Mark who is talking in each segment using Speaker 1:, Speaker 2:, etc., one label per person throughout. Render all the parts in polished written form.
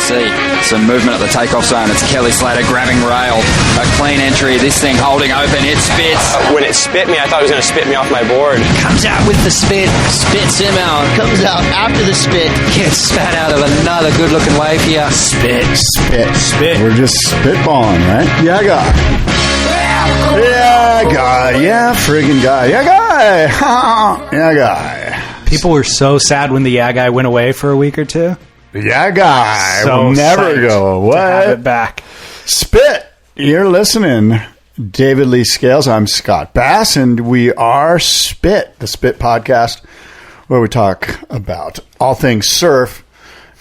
Speaker 1: see some movement at the takeoff zone. It's Kelly Slater grabbing rail. A clean entry. This thing holding open. It spits.
Speaker 2: When it spit me, I thought it was going to spit me off my board.
Speaker 3: Comes out with the spit. Spits him out. Comes out after the spit. Gets spat out of another good-looking wave here. Spit.
Speaker 4: We're just spitballing, right? Yeah, guy. Yeah, guy. Yeah, friggin' guy. Yeah, guy. Yeah, guy.
Speaker 5: People were so sad when the Yeah Guy went away for a week or two.
Speaker 4: Yeah, guy.
Speaker 5: So
Speaker 4: will never go away.
Speaker 5: To have it back.
Speaker 4: Spit. You're listening. David Lee Scales. I'm Scott Bass, and we are Spit, the Spit podcast, where we talk about all things surf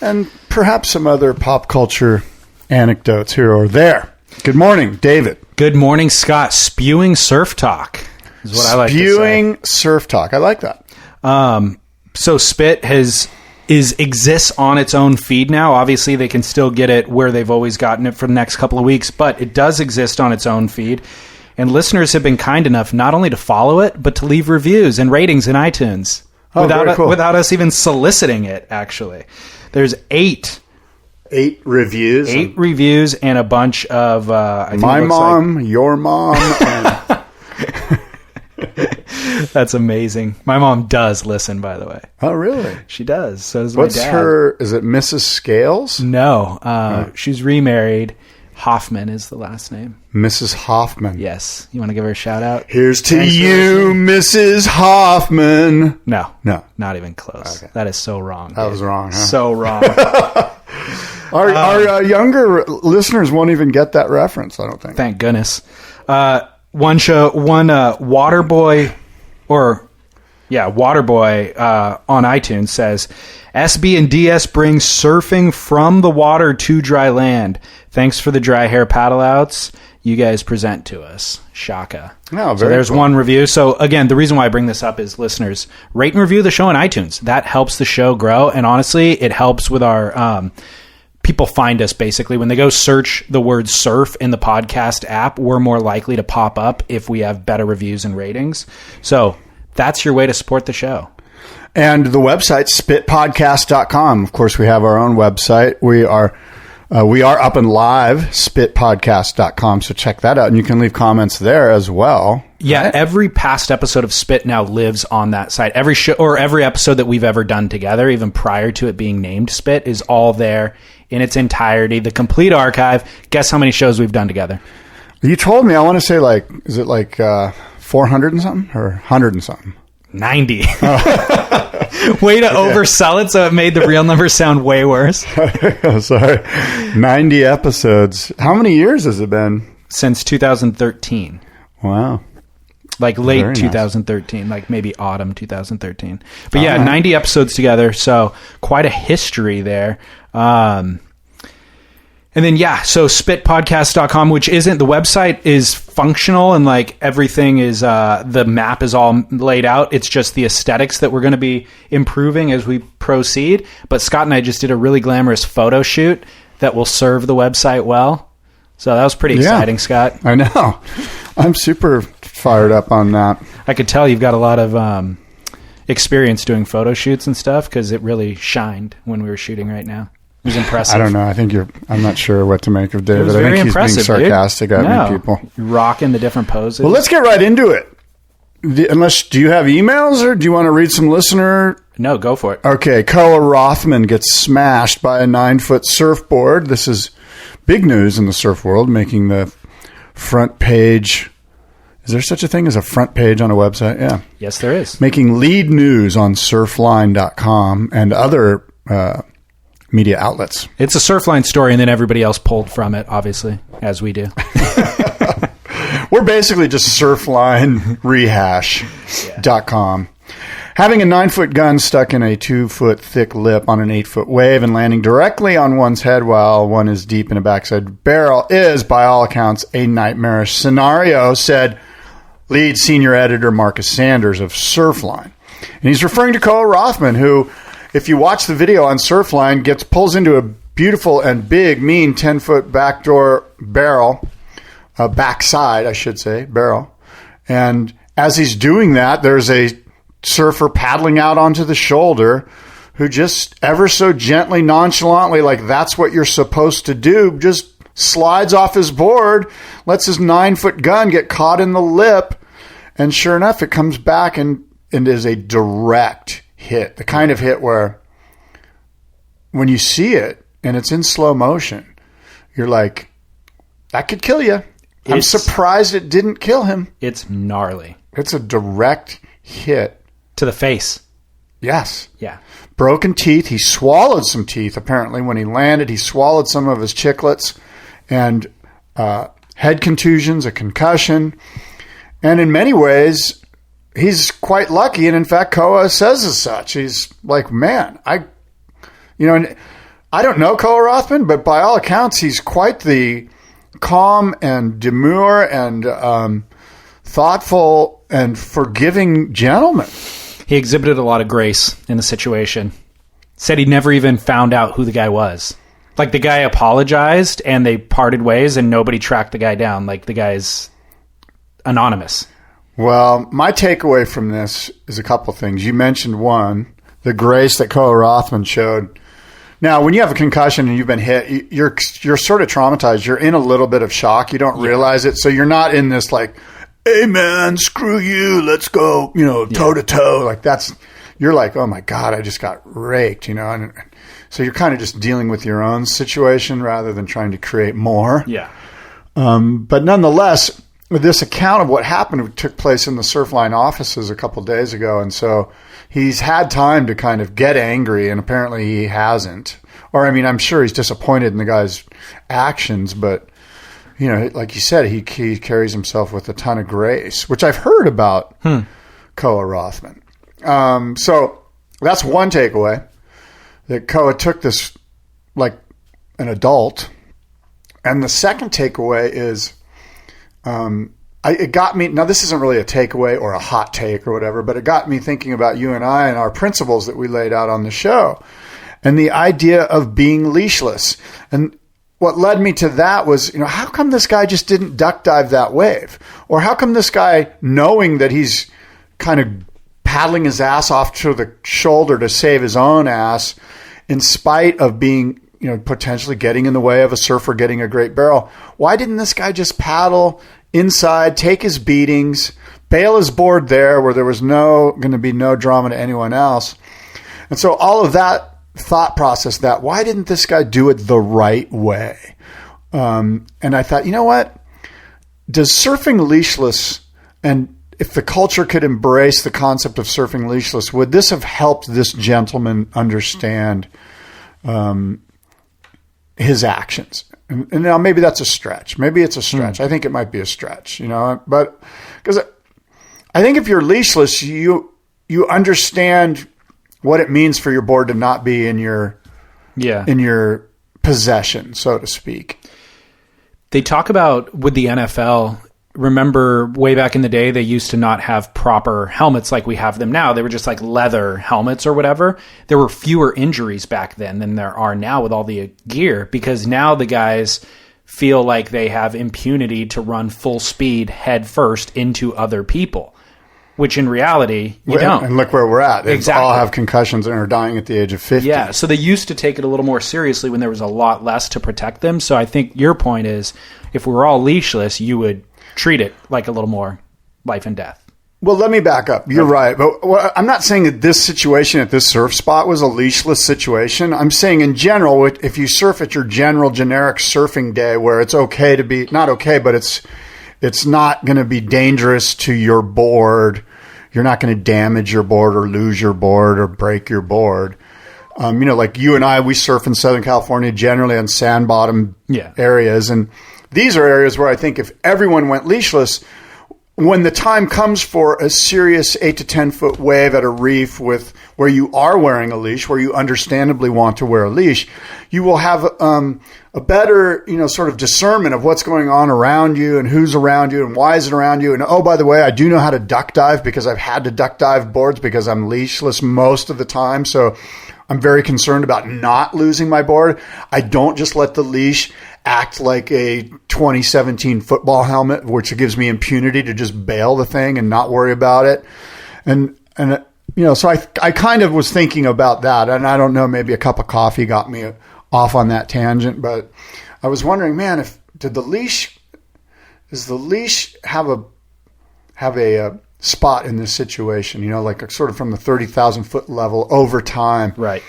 Speaker 4: and perhaps some other pop culture anecdotes here or there. Good morning, David.
Speaker 5: Good morning, Scott. Spewing surf talk is what I like to say.
Speaker 4: Spewing surf talk. I like that.
Speaker 5: So Spit exists on its own feed now. Obviously, they can still get it where they've always gotten it for the next couple of weeks, but it does exist on its own feed. And listeners have been kind enough not only to follow it, but to leave reviews and ratings in iTunes without us even soliciting it, actually. There's 8
Speaker 4: reviews.
Speaker 5: 8 reviews and a bunch of...
Speaker 4: my mom, your mom, and...
Speaker 5: That's amazing. My mom does listen, by the way.
Speaker 4: Oh, really?
Speaker 5: She does. So does
Speaker 4: What's
Speaker 5: my dad.
Speaker 4: is it Mrs. Scales?
Speaker 5: No. She's remarried. Hoffman is the last name.
Speaker 4: Mrs. Hoffman.
Speaker 5: Yes. You want to give her a shout out?
Speaker 4: Here's to you, Mrs. Hoffman.
Speaker 5: No.
Speaker 4: No.
Speaker 5: Not even close.
Speaker 4: Okay.
Speaker 5: That is so wrong.
Speaker 4: That was wrong, huh?
Speaker 5: So wrong.
Speaker 4: Our younger listeners won't even get that reference, I don't think.
Speaker 5: Thank goodness. One Waterboy on iTunes says, SB and DS bring surfing from the water to dry land. Thanks for the dry hair paddle outs you guys present to us. Shaka.
Speaker 4: Oh,
Speaker 5: so there's
Speaker 4: cool.
Speaker 5: one review. So again, the reason why I bring this up is listeners, rate and review the show on iTunes. That helps the show grow. And honestly, it helps with our... people find us basically when they go search the word surf in the podcast app. We're more likely to pop up if we have better reviews and ratings. So that's your way to support the show.
Speaker 4: And the website, spitpodcast.com. Of course, we have our own website. We are up and live, spitpodcast.com. So check that out. And you can leave comments there as well.
Speaker 5: Yeah,
Speaker 4: right?
Speaker 5: Every past episode of Spit now lives on that site. Every show or every episode that we've ever done together, even prior to it being named Spit, is all there in its entirety. The complete archive. Guess how many shows we've done together?
Speaker 4: You told me, I want to say is it 400 and something or 100 and something?
Speaker 5: 90. Way to oversell it so it made the real number sound way worse.
Speaker 4: Sorry. 90 episodes. How many years has it been?
Speaker 5: Since 2013.
Speaker 4: Wow.
Speaker 5: Like late
Speaker 4: Very
Speaker 5: 2013, nice. Like maybe autumn 2013. But yeah, 90 episodes together, so quite a history there. And then, so spitpodcast.com, which isn't, the website is functional and like everything is, the map is all laid out. It's just the aesthetics that we're going to be improving as we proceed. But Scott and I just did a really glamorous photo shoot that will serve the website well. So that was pretty exciting, Scott.
Speaker 4: I know. I'm super fired up on that.
Speaker 5: I could tell you've got a lot of experience doing photo shoots and stuff because it really shined when we were shooting right now. It was impressive.
Speaker 4: I don't know. I think I'm not sure what to make of David.
Speaker 5: It was
Speaker 4: I
Speaker 5: very
Speaker 4: think he's
Speaker 5: impressive,
Speaker 4: being sarcastic at me, people.
Speaker 5: You're rocking the different poses.
Speaker 4: Well, let's get right into it. Do you have emails or do you want to read some listener?
Speaker 5: No, go for it.
Speaker 4: Okay. Koa Rothman gets smashed by a 9-foot surfboard. This is big news in the surf world, making the front page. Is there such a thing as a front page on a website? Yeah.
Speaker 5: Yes, there is.
Speaker 4: Making lead news on surfline.com and other media outlets.
Speaker 5: It's a Surfline story, and then everybody else pulled from it, obviously, as we do.
Speaker 4: We're basically just surflinerehash.com. Having a 9-foot gun stuck in a 2-foot thick lip on an 8-foot wave and landing directly on one's head while one is deep in a backside barrel is, by all accounts, a nightmarish scenario, said lead senior editor Marcus Sanders of Surfline. And he's referring to Koa Rothman, who, if you watch the video on Surfline, pulls into a beautiful and big, mean 10-foot backdoor barrel, backside, I should say, barrel. And as he's doing that, there's a surfer paddling out onto the shoulder who just ever so gently, nonchalantly, like that's what you're supposed to do, just slides off his board, lets his 9-foot gun get caught in the lip, and sure enough, it comes back and is a direct hit. The kind of hit where when you see it and it's in slow motion, you're like, that could kill you. I'm surprised it didn't kill him.
Speaker 5: It's gnarly.
Speaker 4: It's a direct hit.
Speaker 5: To the face.
Speaker 4: Yes.
Speaker 5: Yeah.
Speaker 4: Broken teeth. He swallowed some teeth, apparently. When he landed, he swallowed some of his chiclets. And head contusions, a concussion. And in many ways, he's quite lucky. And in fact, Koa says as such. He's like, man, I don't know Koa Rothman, but by all accounts, he's quite the calm and demure and thoughtful and forgiving gentleman.
Speaker 5: He exhibited a lot of grace in the situation. Said he never even found out who the guy was. Like, the guy apologized and they parted ways and nobody tracked the guy down. Like, the guy's anonymous.
Speaker 4: Well, my takeaway from this is a couple things. You mentioned one, the grace that Koa Rothman showed. Now, when you have a concussion and you've been hit, you're sort of traumatized. You're in a little bit of shock. You don't realize it. So you're not in this like, hey man, screw you, let's go, toe to toe. Like you're like, oh my God, I just got raked, and so you're kind of just dealing with your own situation rather than trying to create more.
Speaker 5: Yeah.
Speaker 4: But nonetheless, this account of what happened took place in the Surfline offices a couple days ago. And so he's had time to kind of get angry, and apparently he hasn't. Or, I mean, I'm sure he's disappointed in the guy's actions, but, like you said, he carries himself with a ton of grace, which I've heard about Koa Rothman. So that's one takeaway, that Koa took this like an adult. And the second takeaway is, it got me, now this isn't really a takeaway or a hot take or whatever, but it got me thinking about you and I and our principles that we laid out on the show and the idea of being leashless. And what led me to that was, how come this guy just didn't duck dive that wave? Or how come this guy, knowing that he's kind of paddling his ass off to the shoulder to save his own ass, in spite of being, potentially getting in the way of a surfer getting a great barrel, why didn't this guy just paddle inside, take his beatings, bail his board there where there was going to be no drama to anyone else? And so all of that thought process, that why didn't this guy do it the right way? And I thought, you know what? Does surfing leashless, and if the culture could embrace the concept of surfing leashless, would this have helped this gentleman understand his actions? And now maybe that's a stretch. Maybe it's a stretch. I think it might be a stretch, but because I think if you're leashless, you understand what it means for your board to not be in your possession, so to speak.
Speaker 5: They talk about with the NFL. Remember way back in the day, they used to not have proper helmets like we have them now. They were just like leather helmets or whatever. There were fewer injuries back then than there are now with all the gear, because now the guys feel like they have impunity to run full speed head first into other people, which in reality, you don't.
Speaker 4: And look where we're at. They
Speaker 5: Exactly.
Speaker 4: all have concussions and are dying at the age of 50.
Speaker 5: Yeah, so they used to take it a little more seriously when there was a lot less to protect them. So I think your point is, if we were all leashless, you would treat it like a little more life and death.
Speaker 4: Well, let me back up. You're right. But I'm not saying that this situation at this surf spot was a leashless situation. I'm saying in general, if you surf at your generic surfing day where it's okay to be, not okay, but it's not going to be dangerous to your board. You're not going to damage your board or lose your board or break your board. Like you and I, we surf in Southern California generally on sand bottom areas. And these are areas where I think if everyone went leashless, when the time comes for a serious 8 to 10 foot wave at a reef where you are wearing a leash, where you understandably want to wear a leash, you will have a better, sort of discernment of what's going on around you and who's around you and why is it around you. And oh, by the way, I do know how to duck dive because I've had to duck dive boards because I'm leashless most of the time. So I'm very concerned about not losing my board. I don't just let the leash act like a 2017 football helmet, which gives me impunity to just bail the thing and not worry about it. And so I kind of was thinking about that, and I don't know, maybe a cup of coffee got me off on that tangent, but I was wondering, man, does the leash have a spot in this situation, like sort of from the 30,000 foot level over time,
Speaker 5: Right.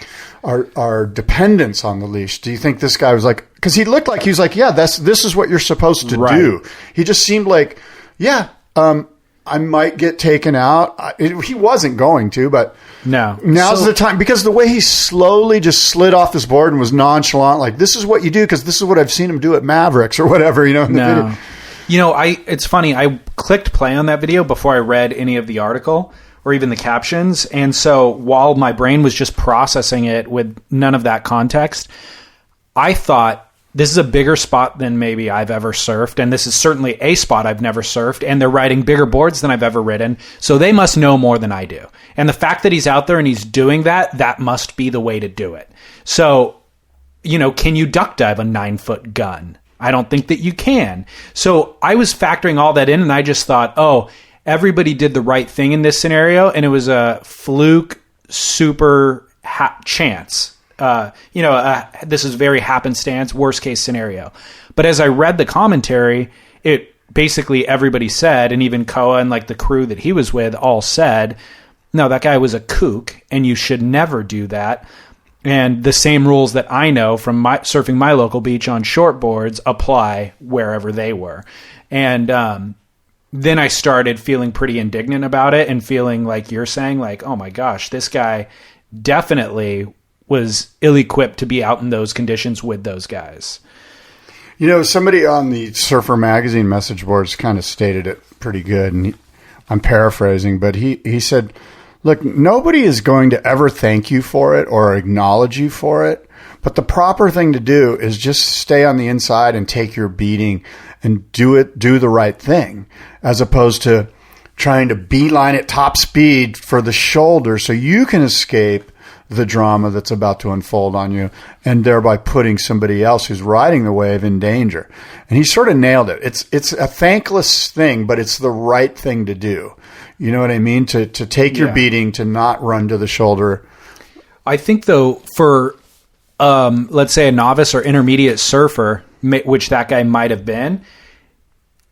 Speaker 4: Our dependence on the leash. Do you think this guy was like, because he looked like he was like, yeah, this is what you're supposed to do. He just seemed like, yeah, I might get taken out. He wasn't going to, but now's the time, because the way he slowly just slid off this board and was nonchalant, like, this is what you do, because this is what I've seen him do at Mavericks or whatever, in the video.
Speaker 5: It's funny. I clicked play on that video before I read any of the article or even the captions. And so while my brain was just processing it with none of that context, I thought this is a bigger spot than maybe I've ever surfed. And this is certainly a spot I've never surfed. And they're riding bigger boards than I've ever ridden. So they must know more than I do. And the fact that he's out there and he's doing that must be the way to do it. So, can you duck dive a 9-foot gun? I don't think that you can. So I was factoring all that in, and I just thought, everybody did the right thing in this scenario, and it was a fluke, super chance. This is very happenstance, worst case scenario. But as I read the commentary, it basically everybody said, and even Koa and like the crew that he was with all said, no, that guy was a kook, and you should never do that. And the same rules that I know from surfing my local beach on shortboards apply wherever they were. And then I started feeling pretty indignant about it and feeling like you're saying, like, oh my gosh, this guy definitely was ill-equipped to be out in those conditions with those guys.
Speaker 4: Somebody on the Surfer Magazine message boards kind of stated it pretty good, and I'm paraphrasing, but he said, look, nobody is going to ever thank you for it or acknowledge you for it, but the proper thing to do is just stay on the inside and take your beating and do the right thing, as opposed to trying to beeline at top speed for the shoulder so you can escape the drama that's about to unfold on you, and thereby putting somebody else who's riding the wave in danger. And he sort of nailed it. It's a thankless thing, but it's the right thing to do. You know what I mean? To take your beating, to not run to the shoulder.
Speaker 5: I think, though, for, let's say, a novice or intermediate surfer, which that guy might have been,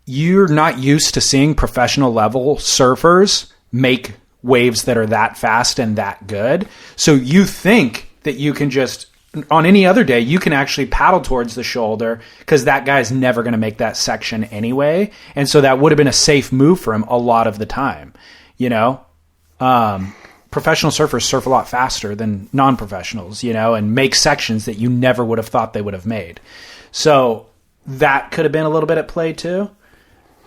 Speaker 5: you're not used to seeing professional level surfers make waves that are that fast and that good. So you think that you can just, on any other day, you can actually paddle towards the shoulder because that guy's never going to make that section anyway. And so that would have been a safe move for him a lot of the time. Professional surfers surf a lot faster than non-professionals, and make sections that you never would have thought they would have made. So that could have been a little bit at play too.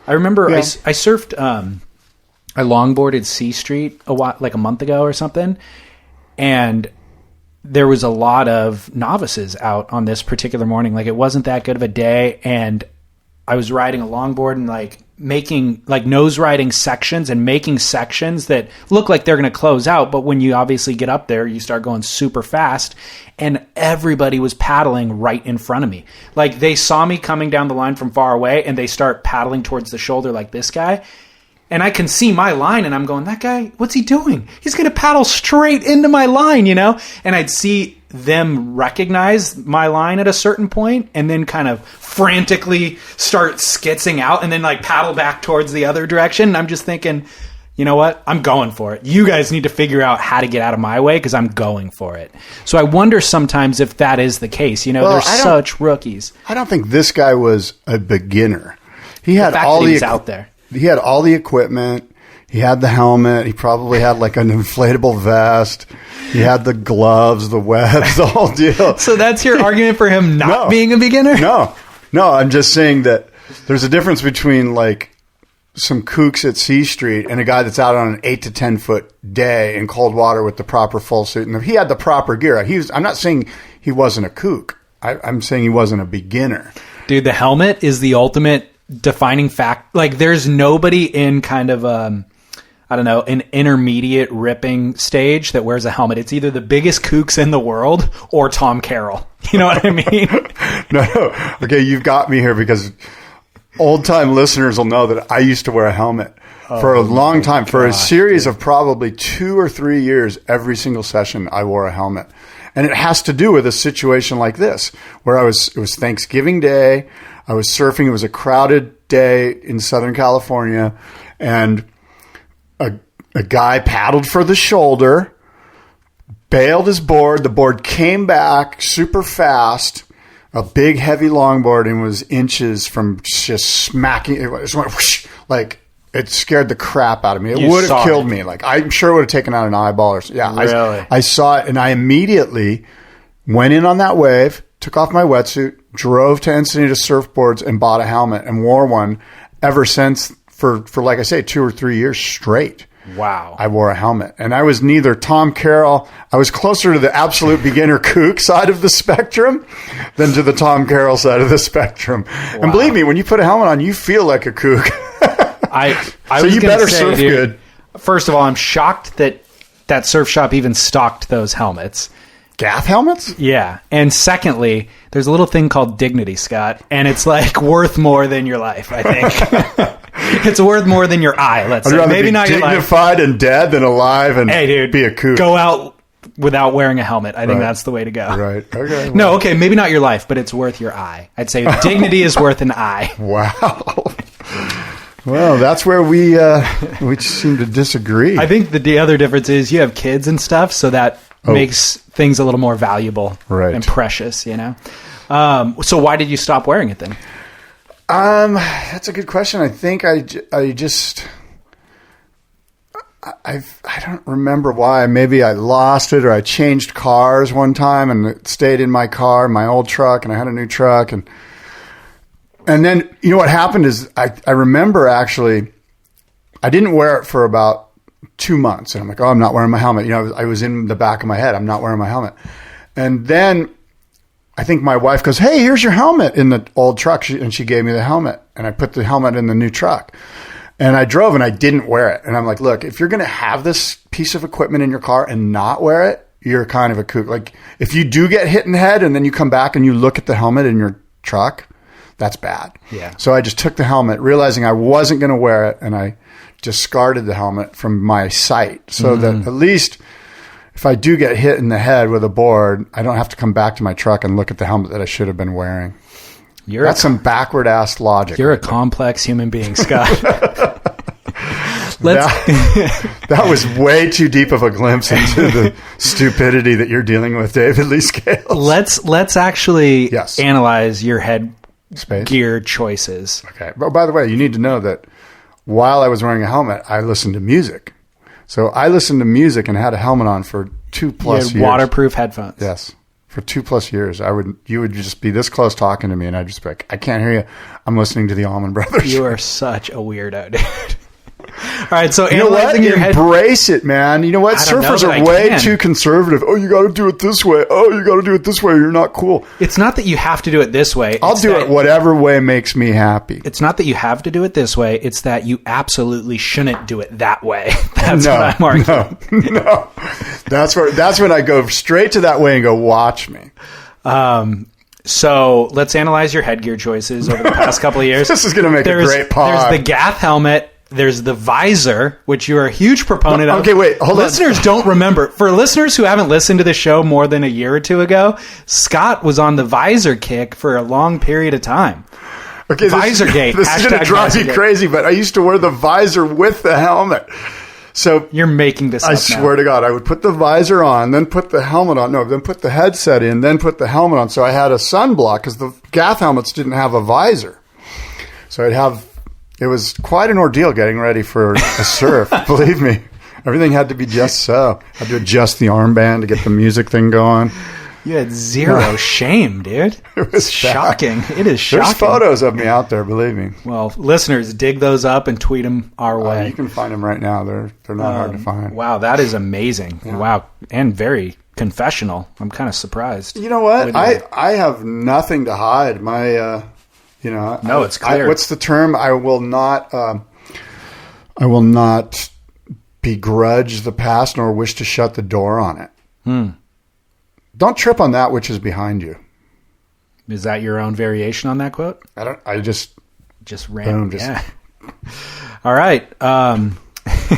Speaker 5: I remember I surfed, I longboarded C Street like a month ago or something, and there was a lot of novices out on this particular morning. Like, it wasn't that good of a day, and I was riding a longboard and making nose riding sections and making sections that look like they're going to close out, but when you obviously get up there, you start going super fast, and everybody was paddling right in front of me. Like, they saw me coming down the line from far away, and they start paddling towards the shoulder like this guy. And I can see my line, and I'm going, that guy, what's he doing? He's going to paddle straight into my line, And I'd see them recognize my line at a certain point and then kind of frantically start skitzing out and then paddle back towards the other direction. And I'm just thinking, you know what? I'm going for it. You guys need to figure out how to get out of my way because I'm going for it. So I wonder sometimes if that is the case. They're such rookies.
Speaker 4: I don't think this guy was a beginner. He had all the
Speaker 5: out there.
Speaker 4: He had all the equipment. He had the helmet. He probably had an inflatable vest. He had the gloves, the webs, the whole deal.
Speaker 5: So that's your argument for him not being a beginner?
Speaker 4: No, I'm just saying that there's a difference between some kooks at C Street and a guy that's out on an 8 to 10 foot day in cold water with the proper full suit. And he had the proper gear. I'm not saying he wasn't a kook. I'm saying he wasn't a beginner.
Speaker 5: Dude, the helmet is the ultimate defining fact. There's nobody in kind of an intermediate ripping stage that wears a helmet. It's either the biggest kooks in the world or Tom Carroll. You know what I mean?
Speaker 4: No. Okay, you've got me here because old-time listeners will know that I used to wear a helmet for a long time. For a series of probably 2 or 3 years, every single session, I wore a helmet. And it has to do with a situation like this, where it was Thanksgiving Day. I was surfing. It was a crowded day in Southern California. And a guy paddled for the shoulder, bailed his board. The board came back super fast, a big, heavy longboard, and was inches from just smacking. It just went whoosh, like it scared the crap out of me. It would have killed me. Like I'm sure it would have taken out an eyeball or something. Yeah,
Speaker 5: really?
Speaker 4: I saw it, and I immediately went in on that wave, took off my wetsuit, drove to Encinitas Surfboards, and bought a helmet and wore one ever since for like I say, 2 or 3 years straight.
Speaker 5: Wow.
Speaker 4: I wore a helmet. And I was neither Tom Carroll. I was closer to the absolute beginner kook side of the spectrum than to the Tom Carroll side of the spectrum. Wow. And believe me, when you put a helmet on, you feel like a kook.
Speaker 5: So
Speaker 4: you better surf good.
Speaker 5: First of all, I'm shocked that surf shop even stocked those helmets.
Speaker 4: Gaff helmets?
Speaker 5: Yeah. And secondly, there's a little thing called dignity, Scott, and it's like worth more than your life, I think. It's worth more than your eye, let's say. Maybe
Speaker 4: be
Speaker 5: not your life.
Speaker 4: Dignified and dead than alive and
Speaker 5: hey, dude,
Speaker 4: be a kook.
Speaker 5: Go out without wearing a helmet. I think that's the way to go.
Speaker 4: Right. Okay. Well.
Speaker 5: No, okay, maybe not your life, but it's worth your eye. I'd say dignity is worth an eye.
Speaker 4: Wow. Well, that's where we seem to disagree.
Speaker 5: I think the other difference is you have kids and stuff, so that makes things a little more valuable and precious, you know? So why did you stop wearing it then?
Speaker 4: That's a good question. I think I don't remember why. Maybe I lost it or I changed cars one time and it stayed in my car, my old truck, and I had a new truck. And then, you know, what happened is I remember actually, I didn't wear it for about 2 months. And I'm like, oh, I'm not wearing my helmet. You know, I was in the back of my head. I'm not wearing my helmet. And then I think my wife goes, hey, here's your helmet in the old truck. And she gave me the helmet. And I put the helmet in the new truck. And I drove and I didn't wear it. And I'm like, look, if you're going to have this piece of equipment in your car and not wear it, you're kind of a kook. Like, if you do get hit in the head and then you come back and you look at the helmet in your truck, that's bad.
Speaker 5: Yeah.
Speaker 4: So I just took the helmet, realizing I wasn't going to wear it. And I discarded the helmet from my sight so that at least if I do get hit in the head with a board, I don't have to come back to my truck and look at the helmet that I should have been wearing. That's some backward ass logic.
Speaker 5: You're a complex human being, Scott.
Speaker 4: That was way too deep of a glimpse into the stupidity that you're dealing with, David Lee Scales.
Speaker 5: Let's actually analyze your head gear choices.
Speaker 4: Okay. But by the way, you need to know that while I was wearing a helmet, I listened to music. So I listened to music and had a helmet on for 2+ years.
Speaker 5: Waterproof headphones.
Speaker 4: Yes. For 2+ years. You would just be this close talking to me and I'd just be like, I can't hear you. I'm listening to the Allman Brothers.
Speaker 5: You are such a weirdo, dude. All right, so
Speaker 4: you know what? Embrace it, man. You know what? Surfers are way too conservative. Oh, you got to do it this way. Oh, you got to do it this way. You're not cool.
Speaker 5: It's not that you have to do it this way.
Speaker 4: I'll do it whatever way makes me happy.
Speaker 5: It's not that you have to do it this way. It's that you absolutely shouldn't do it that way. That's what I'm arguing.
Speaker 4: No. That's when I go straight to that way and go, watch me.
Speaker 5: So let's analyze your headgear choices over the past couple of years.
Speaker 4: This is going to make a great pod.
Speaker 5: There's the Gaff helmet. There's the visor, which you are a huge proponent of.
Speaker 4: Okay, wait, hold on.
Speaker 5: Listeners don't remember. For listeners who haven't listened to the show more than a year or two ago, Scott was on the visor kick for a long period of time.
Speaker 4: Okay,
Speaker 5: Visorgate.
Speaker 4: This is going to drive you crazy, but I used to wear the visor with the helmet. So
Speaker 5: you're making this up
Speaker 4: I swear to God, I would put the visor on, then put the helmet on. No, then put the headset in, then put the helmet on. So I had a sunblock because the Gaff helmets didn't have a visor. So it was quite an ordeal getting ready for a surf. Believe me, everything had to be just so. I had to adjust the armband to get the music thing going.
Speaker 5: You had zero shame, dude.
Speaker 4: It was
Speaker 5: shocking. It is shocking.
Speaker 4: There's photos of me out there, believe me.
Speaker 5: Well, listeners, dig those up and tweet them our way.
Speaker 4: You can find them right now. They're not hard to find.
Speaker 5: Wow, that is amazing. Yeah. Wow, and very confessional. I'm kind of surprised.
Speaker 4: You know what? I have nothing to hide. My... no,
Speaker 5: it's clear.
Speaker 4: What's the term? I will not begrudge the past nor wish to shut the door on it. Don't trip on that which is behind you.
Speaker 5: Is that your own variation on that quote?
Speaker 4: I just
Speaker 5: just ran.
Speaker 4: Boom,
Speaker 5: Yeah. All right.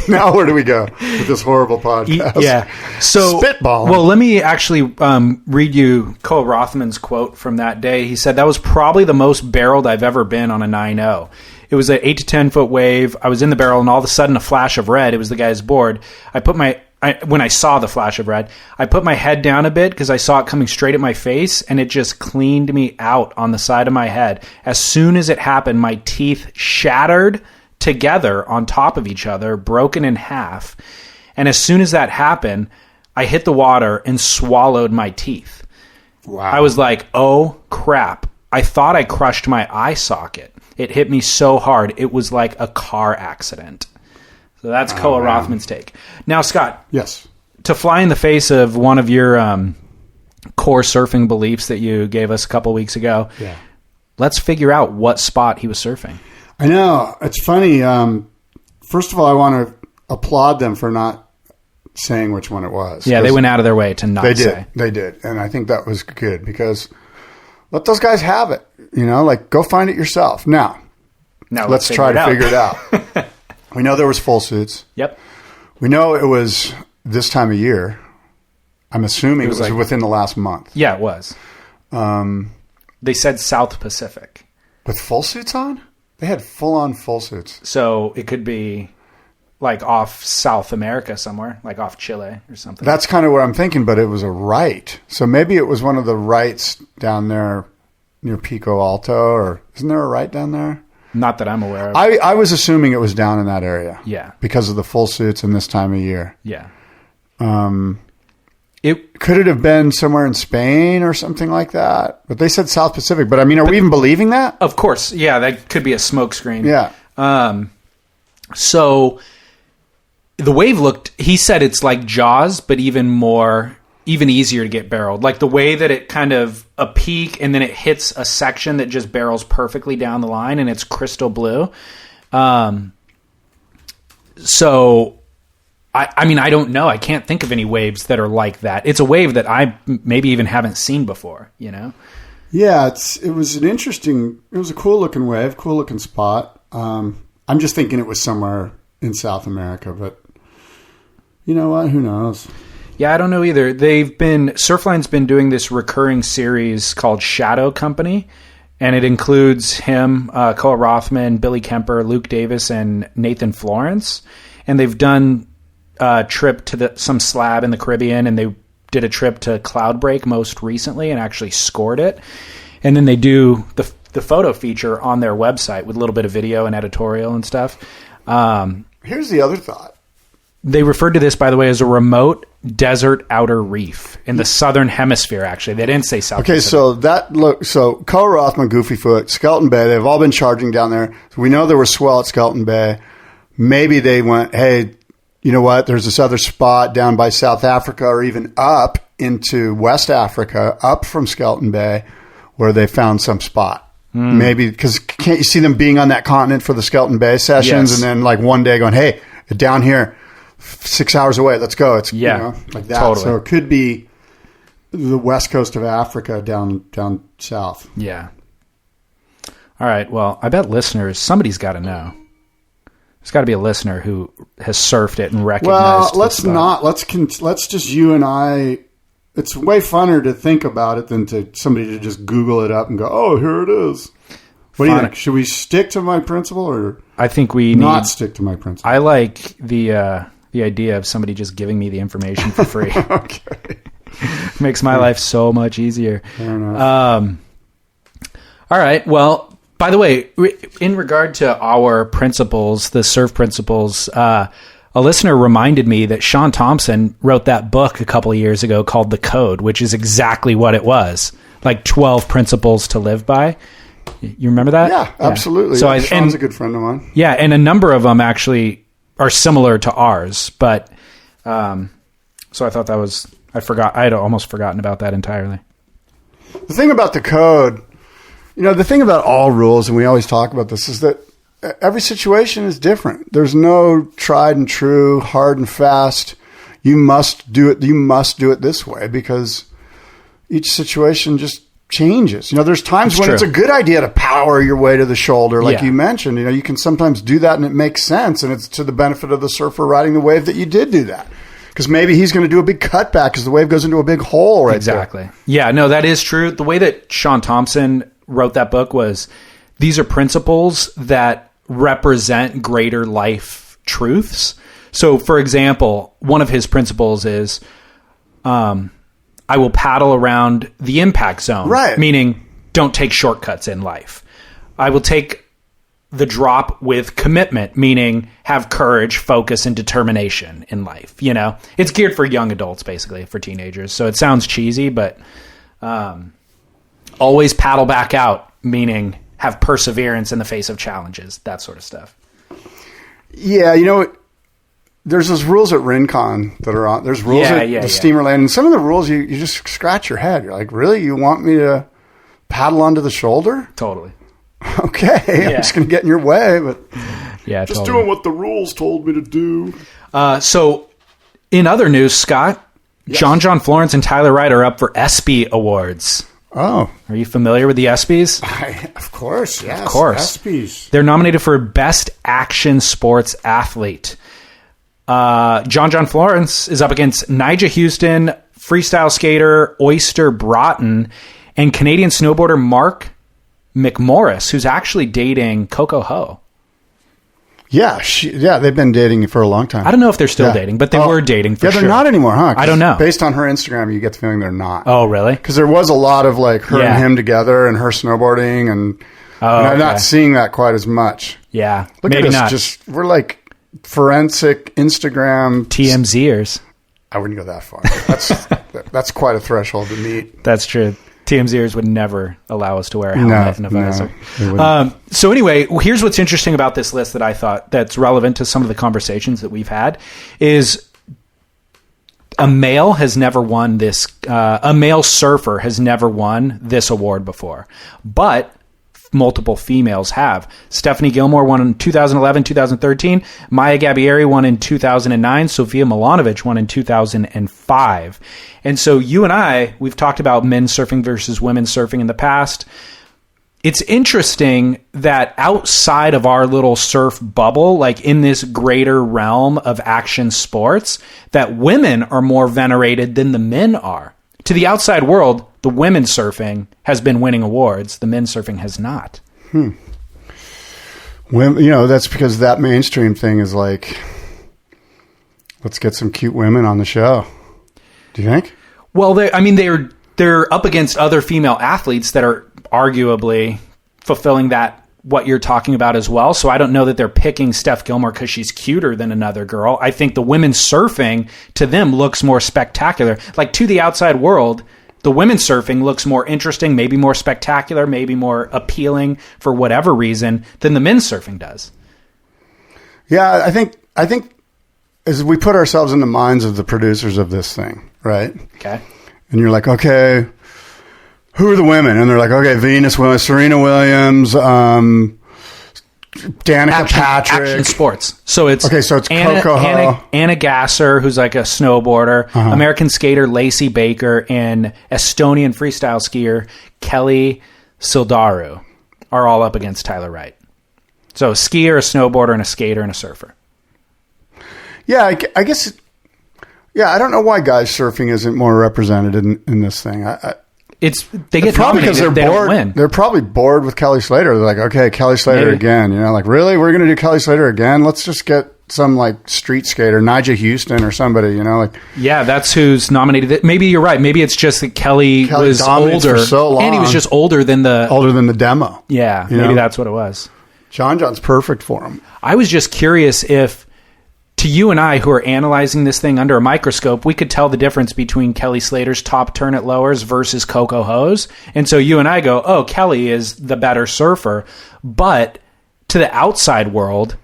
Speaker 4: Now where do we go with this horrible podcast?
Speaker 5: Yeah. So
Speaker 4: spitballing.
Speaker 5: Well, let me actually read you Koa Rothman's quote from that day. He said, "That was probably the most barreled I've ever been on a 9-0. It was an 8 to 10 foot wave. I was in the barrel, and all of a sudden, a flash of red. It was the guy's board. When I saw the flash of red, I put my head down a bit because I saw it coming straight at my face, and it just cleaned me out on the side of my head. As soon as it happened, my teeth shattered together on top of each other, broken in half. And as soon as that happened, I hit the water and swallowed my teeth.
Speaker 4: Wow.
Speaker 5: I was like, oh, crap. I thought I crushed my eye socket. It hit me so hard. It was like a car accident." So that's Koa Rothman's take. Now, Scott.
Speaker 4: Yes.
Speaker 5: To fly in the face of one of your core surfing beliefs that you gave us a couple weeks ago, let's figure out what spot he was surfing.
Speaker 4: I know. It's funny. First of all, I want to applaud them for not saying which one it was.
Speaker 5: Yeah, they went out of their way to not say.
Speaker 4: They did. And I think that was good because let those guys have it. Go find it yourself. Now let's try to figure it out. We know there was full suits.
Speaker 5: Yep.
Speaker 4: We know it was this time of year. I'm assuming it was within the last month.
Speaker 5: Yeah, it was. They said South Pacific.
Speaker 4: With full suits on? They had full-on full suits.
Speaker 5: So it could be like off South America somewhere, like off Chile or something.
Speaker 4: That's kind of what I'm thinking, but it was a right. So maybe it was one of the rights down there near Pico Alto, or isn't there a right down there?
Speaker 5: Not that I'm aware of.
Speaker 4: I was assuming it was down in that area.
Speaker 5: Yeah.
Speaker 4: Because of the full suits and this time of year.
Speaker 5: Yeah.
Speaker 4: Could it have been somewhere in Spain or something like that? But they said South Pacific. But I mean, are we even believing that?
Speaker 5: Of course. Yeah, that could be a smokescreen.
Speaker 4: Yeah.
Speaker 5: So the wave he said it's like Jaws, but even easier to get barreled. Like the way that it kind of a peak and then it hits a section that just barrels perfectly down the line and it's crystal blue. So I mean, I don't know. I can't think of any waves that are like that. It's a wave that I maybe even haven't seen before, Yeah,
Speaker 4: it was a cool looking wave, cool looking spot. I'm just thinking it was somewhere in South America, but you know what? Who knows?
Speaker 5: Yeah, I don't know either. Surfline's been doing this recurring series called Shadow Company, and it includes him, Koa Rothman, Billy Kemper, Luke Davis, and Nathan Florence. And they've done a trip to some slab in the Caribbean, and they did a trip to Cloudbreak most recently and actually scored it. And then they do the photo feature on their website with a little bit of video and editorial and stuff.
Speaker 4: Here's the other thought.
Speaker 5: They referred to this, by the way, as a remote desert outer reef in the southern hemisphere, actually. They didn't say South Pacific.
Speaker 4: So Koa Rothman, Goofyfoot, Skeleton Bay, they've all been charging down there. So we know there was swell at Skeleton Bay. Maybe they went, hey, you know what? There's this other spot down by South Africa or even up into West Africa, up from Skeleton Bay, where they found some spot. Maybe, because can't you see them being on that continent for the Skeleton Bay sessions and then like one day going, hey, down here, 6 hours away, let's go. It's like that.
Speaker 5: Totally.
Speaker 4: So it could be the west coast of Africa down south.
Speaker 5: Yeah. All right. Well, I bet somebody's got to know. There's got to be a listener who has surfed it and recognized.
Speaker 4: Well, let's just you and I. It's way funner to think about it than to somebody to just Google it up and go, oh, here it is. What do you think? Should we stick to my principle or
Speaker 5: I think we
Speaker 4: not stick to my principle?
Speaker 5: I like the idea of somebody just giving me the information for free.
Speaker 4: Okay.
Speaker 5: Makes my life so much easier.
Speaker 4: Fair enough.
Speaker 5: All right. Well, by the way, in regard to our principles, the surf principles, a listener reminded me that Sean Thompson wrote that book a couple of years ago called The Code, which is exactly what it was. Like 12 principles to live by. You remember that?
Speaker 4: Yeah, absolutely.
Speaker 5: So
Speaker 4: Sean's a good friend of mine.
Speaker 5: Yeah, and a number of them actually are similar to ours, but so I thought that was I had almost forgotten about that entirely.
Speaker 4: The thing about the code, the thing about all rules, and we always talk about this, is that every situation is different. There's no tried and true, hard and fast. You must do it. You must do it this way because each situation just changes. There's times when
Speaker 5: true.
Speaker 4: it's a good idea to power your way to the shoulder, like
Speaker 5: Yeah.
Speaker 4: you mentioned. You can sometimes do that and it makes sense, and it's to the benefit of the surfer riding the wave that you did do that. Because maybe he's going to do a big cutback because the wave goes into a big hole right
Speaker 5: Exactly. Yeah, no, that is true. The way that Sean Thompson wrote that book was, these are principles that represent greater life truths. So, for example, one of his principles is, I will paddle around the impact zone.
Speaker 4: Right.
Speaker 5: Meaning, don't take shortcuts in life. I will take the drop with commitment, meaning have courage, focus, and determination in life. It's geared for young adults, basically, for teenagers. So it sounds cheesy, but always paddle back out, meaning have perseverance in the face of challenges, that sort of stuff.
Speaker 4: Yeah, there's those rules at Rincon that are on. There's rules at the steamer lane, and some of the rules you just scratch your head. You're like, really? You want me to paddle onto the shoulder?
Speaker 5: Totally.
Speaker 4: Okay, I'm just going to get in your way, but
Speaker 5: Yeah,
Speaker 4: just
Speaker 5: totally.
Speaker 4: doing what the rules told me to do.
Speaker 5: So, in other news, Scott, John Florence and Tyler Wright are up for ESPY awards.
Speaker 4: Oh,
Speaker 5: Are you familiar with the ESPYs?
Speaker 4: of course, yes,
Speaker 5: Of course.
Speaker 4: ESPYs.
Speaker 5: They're nominated for Best Action Sports Athlete. John Florence is up against Nyjah Houston, freestyle skater Oyster Broughton, and Canadian snowboarder Mark McMorris, who's actually dating Coco Ho.
Speaker 4: Yeah, they've been dating for a long time.
Speaker 5: I don't know if they're still dating, but they were dating for
Speaker 4: yeah,
Speaker 5: sure.
Speaker 4: they're not anymore, huh? 'Cause
Speaker 5: I don't know.
Speaker 4: Based on her Instagram, you get the feeling they're not.
Speaker 5: Oh, really?
Speaker 4: Because there was a lot of like her
Speaker 5: Yeah.
Speaker 4: and him together and her snowboarding, and I'm
Speaker 5: okay.
Speaker 4: not seeing that quite as much.
Speaker 5: Yeah,
Speaker 4: Look
Speaker 5: maybe
Speaker 4: at us,
Speaker 5: not.
Speaker 4: we're like forensic Instagram.
Speaker 5: TMZers.
Speaker 4: I wouldn't go that far. That's quite a threshold to meet.
Speaker 5: That's true. TMZers would never allow us to wear a helmet and a visor.
Speaker 4: they wouldn't.
Speaker 5: So anyway, here's what's interesting about this list that I thought that's relevant to some of the conversations that we've had is a male has never won this. A male surfer has never won this award before, but multiple females have. Stephanie Gilmore won in 2011, 2013. Maya Gabieri won in 2009. Sofia Milanovic won in 2005. And so you and I, we've talked about men surfing versus women surfing in the past. It's interesting that outside of our little surf bubble, like in this greater realm of action sports, that women are more venerated than the men are. To the outside world, the women surfing has been winning awards. The men surfing has not.
Speaker 4: Women, that's because that mainstream thing is like, let's get some cute women on the show. Do you think?
Speaker 5: Well, they're up against other female athletes that are arguably fulfilling what you're talking about as well. So I don't know that they're picking Steph Gilmore because she's cuter than another girl. I think the women surfing to them looks more spectacular. Like to the outside world, the women surfing looks more interesting, maybe more spectacular, maybe more appealing for whatever reason than the men's surfing does.
Speaker 4: Yeah, I think as we put ourselves in the minds of the producers of this thing, right?
Speaker 5: Okay.
Speaker 4: And you're like, okay, who are the women? And they're like, okay, Venus Williams, Serena Williams, Danica Patrick.
Speaker 5: Action sports. So it's
Speaker 4: Coco Ho.
Speaker 5: Anna Gasser, who's like a snowboarder, American skater Lacey Baker, and Estonian freestyle skier Kelly Sildaru are all up against Tyler Wright. So a skier, a snowboarder, and a skater, and a surfer.
Speaker 4: Yeah, I guess. Yeah, I don't know why guys surfing isn't more represented in this thing.
Speaker 5: They get
Speaker 4: probably because
Speaker 5: nominated,
Speaker 4: they're
Speaker 5: they
Speaker 4: bored.
Speaker 5: don't win.
Speaker 4: They're probably bored with Kelly Slater. They're like, okay, Kelly Slater
Speaker 5: Maybe.
Speaker 4: again. Like really, we're going to do Kelly Slater again? Let's just get some like street skater, Nyjah Houston or somebody. Like
Speaker 5: yeah, that's who's nominated. Maybe you're right. Maybe it's just that Kelly was
Speaker 4: dominates
Speaker 5: older,
Speaker 4: for so long.
Speaker 5: and he was just older than the
Speaker 4: demo.
Speaker 5: Yeah, maybe that's what it was.
Speaker 4: John's perfect for him.
Speaker 5: I was just curious if, to you and I, who are analyzing this thing under a microscope, we could tell the difference between Kelly Slater's top turn at lowers versus Coco Ho's. And so you and I go, oh, Kelly is the better surfer. But to the outside world,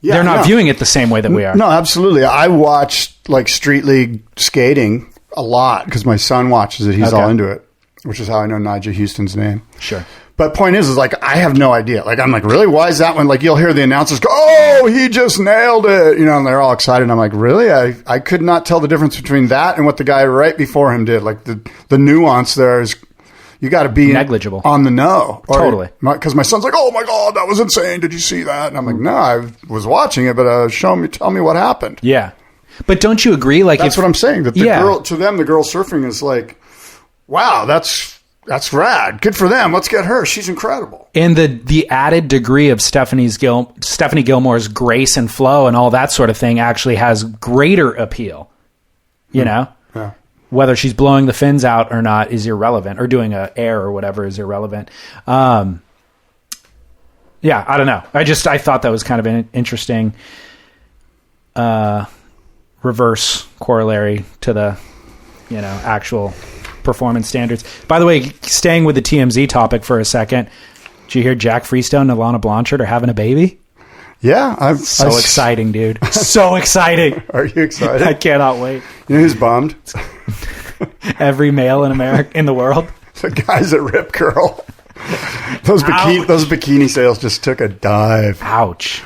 Speaker 5: they're not viewing it the same way that we are.
Speaker 4: No, absolutely. I watched like street league skating a lot because my son watches it. He's all into it, which is how I know Nyjah Houston's name.
Speaker 5: Sure.
Speaker 4: But point is like, I have no idea. Like, I'm like, really? Why is that one? Like, you'll hear the announcers go, oh, he just nailed it. And they're all excited. And I'm like, really? I could not tell the difference between that and what the guy right before him did. Like, the nuance there is, You got to be
Speaker 5: negligible
Speaker 4: on the know.
Speaker 5: Totally.
Speaker 4: Because my son's like, oh my God, that was insane. Did you see that? And I'm like, no, I was watching it, but tell me what happened.
Speaker 5: Yeah. But don't you agree? Like,
Speaker 4: that's what I'm saying. That to them, the girl surfing is like, wow, that's rad. Good for them. Let's get her. She's incredible.
Speaker 5: And the added degree of Stephanie Gilmore's grace and flow and all that sort of thing actually has greater appeal. You know?
Speaker 4: Yeah.
Speaker 5: Whether she's blowing the fins out or not is irrelevant, or doing a air or whatever is irrelevant. Yeah, I don't know. I thought that was kind of an interesting reverse corollary to the, actual performance standards. By the way, staying with the TMZ topic for a second, did you hear Jack Freestone and Alana Blanchard are having a baby?
Speaker 4: Yeah.
Speaker 5: Exciting, dude. So exciting.
Speaker 4: Are you excited?
Speaker 5: I cannot wait.
Speaker 4: You know who's bummed?
Speaker 5: Every male in America, in the world.
Speaker 4: The guys at Rip Curl. Those bikini sales just took a dive.
Speaker 5: Ouch.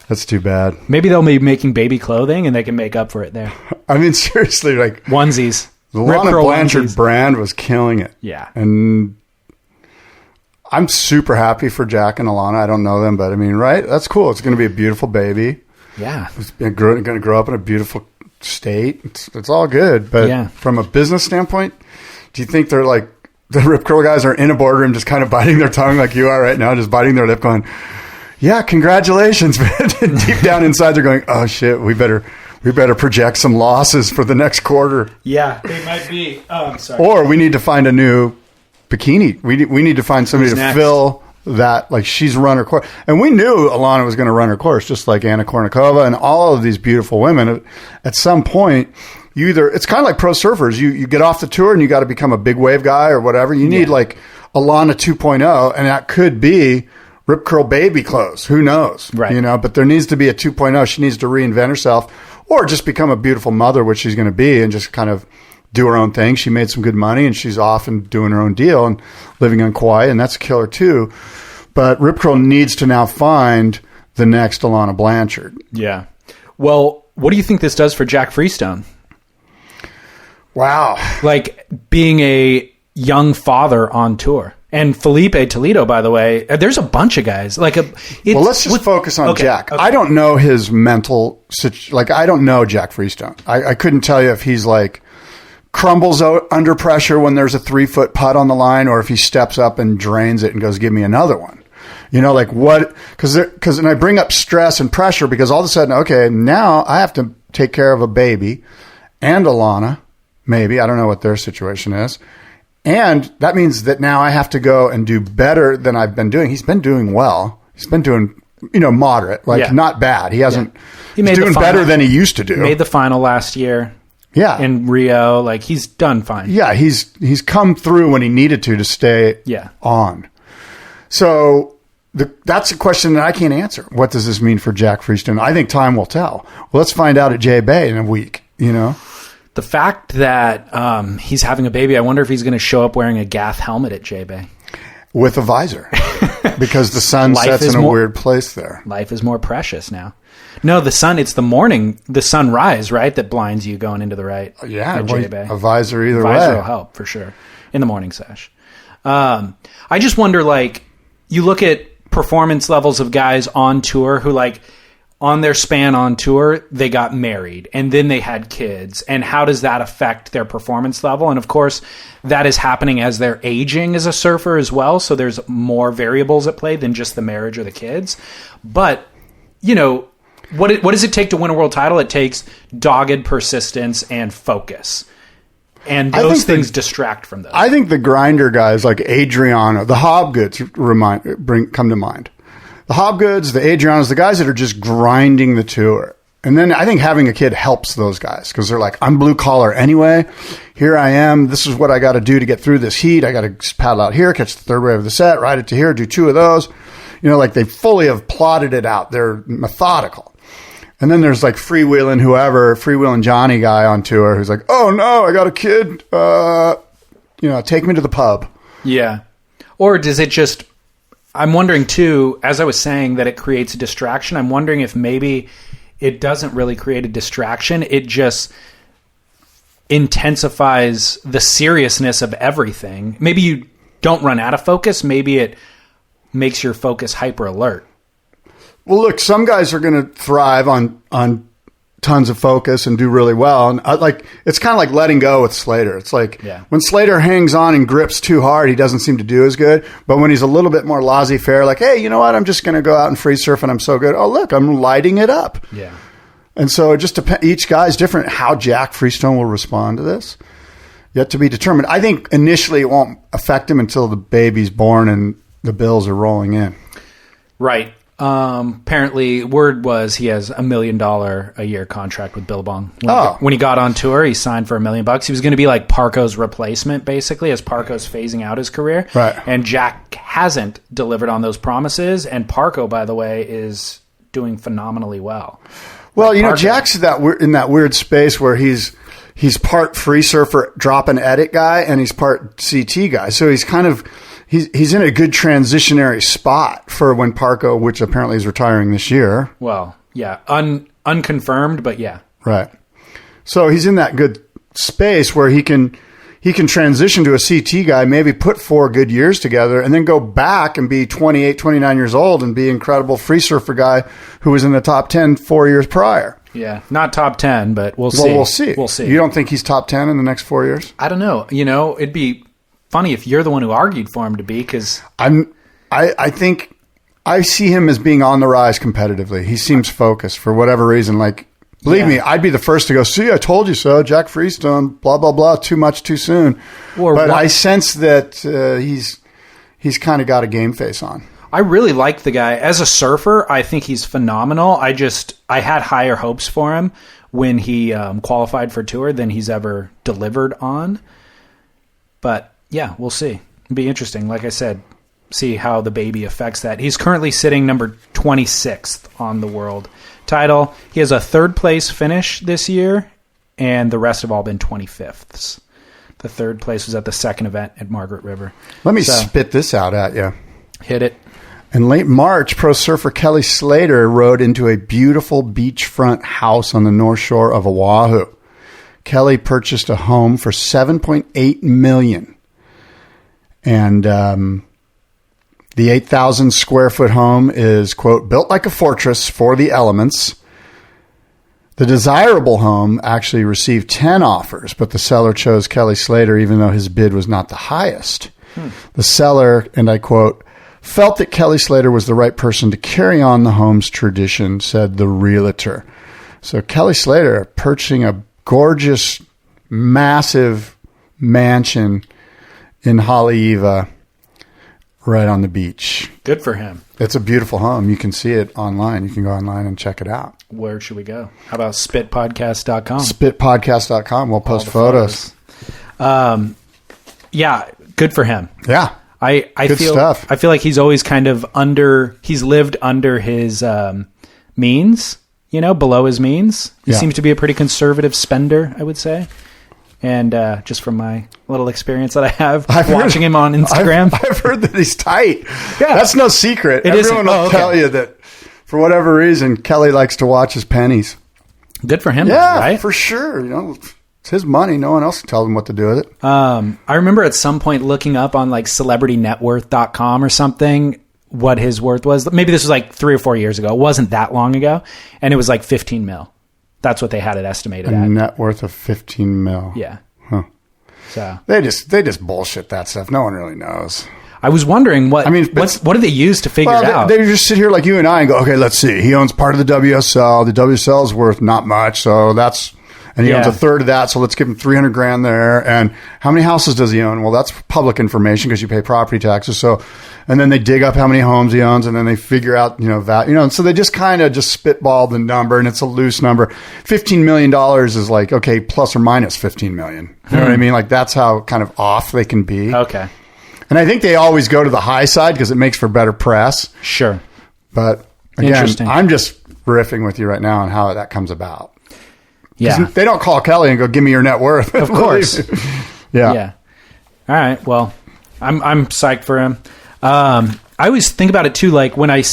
Speaker 4: That's too bad.
Speaker 5: Maybe they'll be making baby clothing and they can make up for it there.
Speaker 4: I mean, seriously, like
Speaker 5: onesies.
Speaker 4: The Lana Blanchard onesies. Brand was killing it.
Speaker 5: Yeah.
Speaker 4: And I'm super happy for Jack and Alana. I don't know them, but I mean, right? That's cool. It's going to be a beautiful baby.
Speaker 5: Yeah.
Speaker 4: It's going to grow up in a beautiful state. It's all good. But from a business standpoint, do you think they're like, the Rip Curl guys are in a boardroom just kind of biting their tongue like you are right now, just biting their lip going, yeah, congratulations, man. Deep down inside, they're going, oh shit, we better project some losses for the next quarter.
Speaker 5: Yeah, they might be. Oh, I'm sorry.
Speaker 4: Or we need to find a new bikini. We need to find somebody to fill that. Like, she's run her course. And we knew Alana was going to run her course, just like Anna Kournikova and all of these beautiful women. At some point, it's kind of like pro surfers. You get off the tour and you got to become a big wave guy or whatever. You need like Alana 2.0, and that could be Rip Curl baby clothes. Who knows?
Speaker 5: Right.
Speaker 4: But there needs to be a 2.0. She needs to reinvent herself or just become a beautiful mother, which she's going to be, and just kind of do her own thing. She made some good money and she's off and doing her own deal and living on Kauai, and that's a killer too. But Rip Curl needs to now find the next Alana Blanchard.
Speaker 5: Yeah. Well, what do you think this does for Jack Freestone?
Speaker 4: Wow.
Speaker 5: Like being a young father on tour. And Felipe Toledo, by the way, there's a bunch of guys. Well,
Speaker 4: let's just focus on Jack. Okay. I don't know his mental situation. Like, I don't know Jack Freestone. I couldn't tell you if he's like crumbles out under pressure when there's a 3-foot putt on the line, or if he steps up and drains it and goes, give me another one. Like what? And I bring up stress and pressure because all of a sudden, okay, now I have to take care of a baby and Alana. Maybe. I don't know what their situation is. And that means that now I have to go and do better than I've been doing. He's been doing well. He's been doing, moderate, not bad. He hasn't, he's doing better than he used to do.
Speaker 5: Made the final last year.
Speaker 4: Yeah.
Speaker 5: In Rio. Like, he's done fine.
Speaker 4: Yeah. He's come through when he needed to stay on. So that's a question that I can't answer. What does this mean for Jack Freestone? I think time will tell. Well, let's find out at J-Bay in a week,
Speaker 5: The fact that he's having a baby, I wonder if he's going to show up wearing a Gath helmet at J-Bay.
Speaker 4: With a visor. Because the sun sets in a weird place there.
Speaker 5: Life is more precious now. No, the sunrise, right, that blinds you going into the right.
Speaker 4: Yeah,
Speaker 5: at J-Bay.
Speaker 4: A visor either
Speaker 5: way.
Speaker 4: Visor
Speaker 5: will help, for sure, in the morning sesh. I just wonder, you look at performance levels of guys on tour who, on their span on tour, they got married and then they had kids. And how does that affect their performance level? And of course, that is happening as they're aging as a surfer as well. So there's more variables at play than just the marriage or the kids. But, what does it take to win a world title? It takes dogged persistence and focus. And those things distract from those.
Speaker 4: I think the grinder guys like Adriano, the Hobgoods come to mind. The Hobgoods, the Adrianos, the guys that are just grinding the tour. And then I think having a kid helps those guys because they're like, I'm blue collar anyway. Here I am. This is what I got to do to get through this heat. I got to paddle out here, catch the third wave of the set, ride it to here, do 2 of those. They fully have plotted it out. They're methodical. And then there's freewheeling Johnny guy on tour who's like, oh no, I got a kid. Take me to the pub.
Speaker 5: Yeah. Or does it just, I'm wondering too, as I was saying that it creates a distraction, I'm wondering if maybe it doesn't really create a distraction. It just intensifies the seriousness of everything. Maybe don't run out of focus. Maybe it makes your focus hyper alert.
Speaker 4: Well, look, some guys are going to thrive on tons of focus and do really well. And it's kind of like letting go with Slater. It's like when Slater hangs on and grips too hard, he doesn't seem to do as good. But when he's a little bit more laissez-faire, like, hey, you know what? I'm just going to go out and free surf and I'm so good. Oh, look, I'm lighting it up.
Speaker 5: Yeah.
Speaker 4: And so it just depends. Each guy's different. How Jack Freestone will respond to this, yet to be determined. I think initially it won't affect him until the baby's born and the bills are rolling in.
Speaker 5: Right. Apparently, word was he has $1 million a year contract with Billabong. When he got on tour, he signed for $1 million. He was going to be like Parco's replacement, basically, as Parco's phasing out his career.
Speaker 4: Right.
Speaker 5: And Jack hasn't delivered on those promises. And Parco, by the way, is doing phenomenally well.
Speaker 4: Well, you know, Jack's in that weird space where he's part free surfer, drop and edit guy, and he's part CT guy. So he's kind of he's in a good transitionary spot for when Parco, which apparently is retiring this year.
Speaker 5: Well, yeah, unconfirmed, but yeah,
Speaker 4: right. So he's in that good space where he can transition to a CT guy, maybe put 4 good years together, and then go back and be 28, 29 years old and be incredible free surfer guy who was in the top 10 4 years prior.
Speaker 5: Yeah, not top 10, but we'll see.
Speaker 4: Well, we'll see.
Speaker 5: We'll see.
Speaker 4: You don't think he's top 10 in the next 4 years?
Speaker 5: I don't know. You know, it'd be funny if you're the one who argued for him to be, because
Speaker 4: I think I see him as being on the rise competitively. He seems focused for whatever reason. Like, believe me, I'd be the first to go, see, I told you so. Jack Freestone, blah, blah, blah, too much, too soon. I sense that he's kind of got a game face on.
Speaker 5: I really like the guy. As a surfer, I think he's phenomenal. I had higher hopes for him when he qualified for tour than he's ever delivered on. But yeah, we'll see. It'll be interesting. Like I said, see how the baby affects that. He's currently sitting number 26th on the world title. He has a 3rd place finish this year, and the rest have all been 25ths. The 3rd place was at the 2nd event at Margaret River.
Speaker 4: Let me spit this out at you.
Speaker 5: Hit it.
Speaker 4: In late March, pro surfer Kelly Slater rode into a beautiful beachfront house on the north shore of Oahu. Kelly purchased a home for $7.8 million. And the 8,000 square foot home is, quote, built like a fortress for the elements. The desirable home actually received 10 offers, but the seller chose Kelly Slater even though his bid was not the highest. The seller, and I quote, felt that Kelly Slater was the right person to carry on the home's tradition, said the realtor. So Kelly Slater purchasing a gorgeous, massive mansion in Haleiwa, right on the beach.
Speaker 5: Good for him.
Speaker 4: It's a beautiful home. You can see it online. You can go online and check it out.
Speaker 5: Where should we go? How about spitpodcast.com?
Speaker 4: Spitpodcast.com. We'll post photos.
Speaker 5: Yeah, good for him.
Speaker 4: Yeah.
Speaker 5: I
Speaker 4: good
Speaker 5: feel
Speaker 4: stuff.
Speaker 5: I feel like he's always kind of he's lived under his means, below his means. He seems to be a pretty conservative spender, I would say. And just from my little experience that I have watching him on Instagram.
Speaker 4: I've heard that he's tight.
Speaker 5: Yeah.
Speaker 4: That's no secret. Everyone will tell you that for whatever reason, Kelly likes to watch his pennies.
Speaker 5: Good for him.
Speaker 4: Yeah,
Speaker 5: right?
Speaker 4: For sure. It's his money. No one else can tell him what to do with it.
Speaker 5: I remember at some point looking up on like celebritynetworth.com or something what his worth was. Maybe this was like 3 or 4 years ago. It wasn't that long ago. And it was like 15 mil. That's what they had it estimated at.
Speaker 4: A net worth of 15 mil.
Speaker 5: Yeah.
Speaker 4: Huh.
Speaker 5: So
Speaker 4: they just bullshit that stuff. No one really knows.
Speaker 5: I was wondering what do they use to figure it out?
Speaker 4: They just sit here like you and I and go, okay, let's see. He owns part of the WSL. The WSL is worth not much, so that's. And he owns a third of that, so let's give him $300,000 there. And how many houses does he own? Well, that's public information because you pay property taxes. So, and then they dig up how many homes he owns, and then they figure out, value. And so they just kind of just spitball the number, and it's a loose number. $15 million is like, okay, plus or minus $15 million. You know what I mean? Like that's how kind of off they can be.
Speaker 5: Okay.
Speaker 4: And I think they always go to the high side because it makes for better press.
Speaker 5: Sure.
Speaker 4: But again, I'm just riffing with you right now on how that comes about.
Speaker 5: Yeah.
Speaker 4: They don't call Kelly and go, give me your net worth.
Speaker 5: Of course.
Speaker 4: Yeah.
Speaker 5: All right. Well, I'm psyched for him. I always think about it too. Like when I've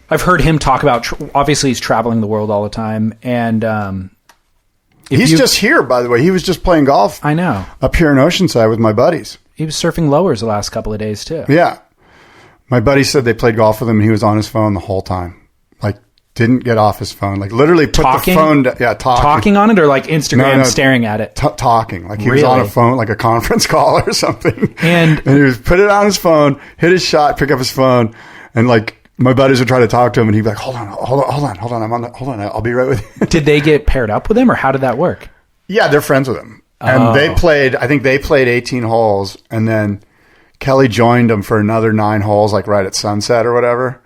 Speaker 5: heard him talk about, obviously he's traveling the world all the time. And,
Speaker 4: he's just here, by the way. He was just playing golf.
Speaker 5: I know.
Speaker 4: Up here in Oceanside with my buddies.
Speaker 5: He was surfing lowers the last couple of days too.
Speaker 4: Yeah. My buddy said they played golf with him and he was on his phone the whole time. Like, didn't get off his phone. Like, literally put
Speaker 5: Talking?
Speaker 4: the phone down. Yeah, talking.
Speaker 5: Talking on it, or like Instagram
Speaker 4: No.
Speaker 5: staring at it?
Speaker 4: Talking. Like, he was on a
Speaker 5: Really?
Speaker 4: phone, like a conference call or something.
Speaker 5: And
Speaker 4: he was put it on his phone, hit his shot, pick up his phone, and like, my buddies would try to talk to him and he'd be like, hold on. I'll be right with you.
Speaker 5: did they get paired up with him, or how did that work?
Speaker 4: Yeah, they're friends with him. And they played 18 holes, and then Kelly joined them for another 9 holes, like right at sunset or whatever.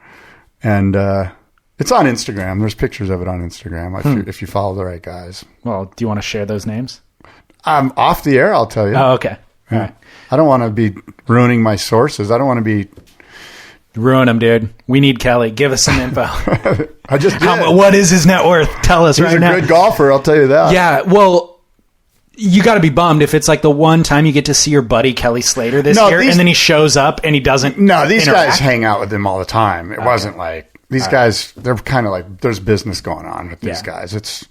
Speaker 4: And it's on Instagram. There's pictures of it on Instagram if you follow the right guys.
Speaker 5: Well, do you want to share those names?
Speaker 4: Off the air, I'll tell you.
Speaker 5: Oh, okay. All right.
Speaker 4: I don't want to be ruining my sources. I don't want to be...
Speaker 5: Ruin him, dude. We need Kelly. Give us some info.
Speaker 4: I just did.
Speaker 5: What is his net worth? Tell us
Speaker 4: He's
Speaker 5: right
Speaker 4: a
Speaker 5: now.
Speaker 4: good golfer, I'll tell you that.
Speaker 5: Yeah, well, you got to be bummed if it's like the one time you get to see your buddy Kelly Slater this year, and then he shows up and he doesn't.
Speaker 4: No, these
Speaker 5: interact.
Speaker 4: guys hang out with him all the time. It wasn't like... These guys, they're kind of like... There's business going on with these guys. It's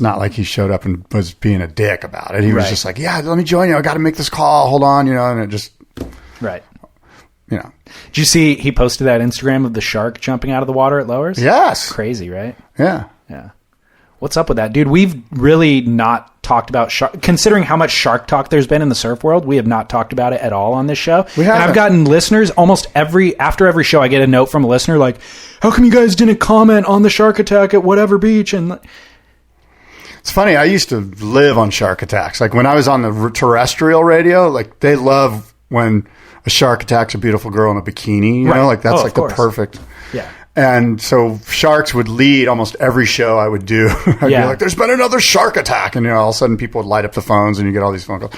Speaker 4: not like he showed up and was being a dick about it. He was just like, yeah, let me join you. I got to make this call. Hold on, and it just...
Speaker 5: Right.
Speaker 4: Did
Speaker 5: you see he posted that Instagram of the shark jumping out of the water at lowers?
Speaker 4: Yes.
Speaker 5: Crazy, right?
Speaker 4: Yeah.
Speaker 5: What's up with that, dude? We've really not talked about shark. Considering how much shark talk there's been in the surf world, we have not talked about it at all on this show.
Speaker 4: We haven't.
Speaker 5: And I've gotten listeners after every show. I get a note from a listener like, "How come you guys didn't comment on the shark attack at whatever beach?" And
Speaker 4: it's funny. I used to live on shark attacks. Like when I was on the terrestrial radio, like they love when a shark attacks a beautiful girl in a bikini. You know, like that's like the perfect.
Speaker 5: Yeah.
Speaker 4: And so sharks would lead almost every show I would do. I'd be like, there's been another shark attack. And, all of a sudden people would light up the phones and you get all these phone calls.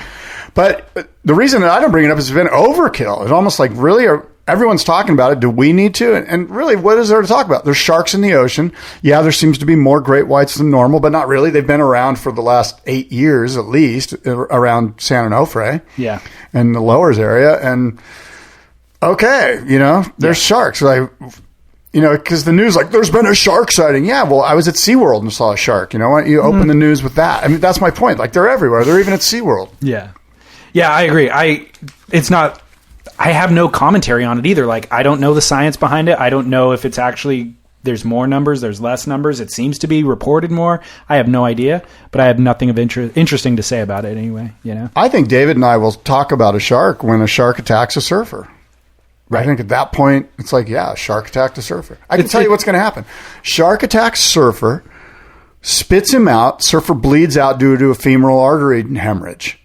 Speaker 4: But the reason that I don't bring it up is it's been overkill. It's almost like, really, everyone's talking about it. Do we need to? And really, what is there to talk about? There's sharks in the ocean. Yeah, there seems to be more great whites than normal, but not really. They've been around for the last 8 years, at least, around San Onofre.
Speaker 5: Yeah.
Speaker 4: And the lowers area. And, okay, there's sharks. Like... because the news, like, there's been a shark sighting. Yeah, well, I was at SeaWorld and saw a shark. Why don't you open the news with that? I mean, that's my point. Like, they're everywhere. They're even at SeaWorld.
Speaker 5: Yeah. Yeah, I agree. I have no commentary on it either. Like, I don't know the science behind it. I don't know if it's actually, there's more numbers, there's less numbers. It seems to be reported more. I have no idea, but I have nothing of interesting to say about it anyway,
Speaker 4: I think David and I will talk about a shark when a shark attacks a surfer. Right. I think at that point, it's like, yeah, shark attacked a surfer. I can tell you what's going to happen. Shark attacks surfer, spits him out, surfer bleeds out due to a femoral artery hemorrhage.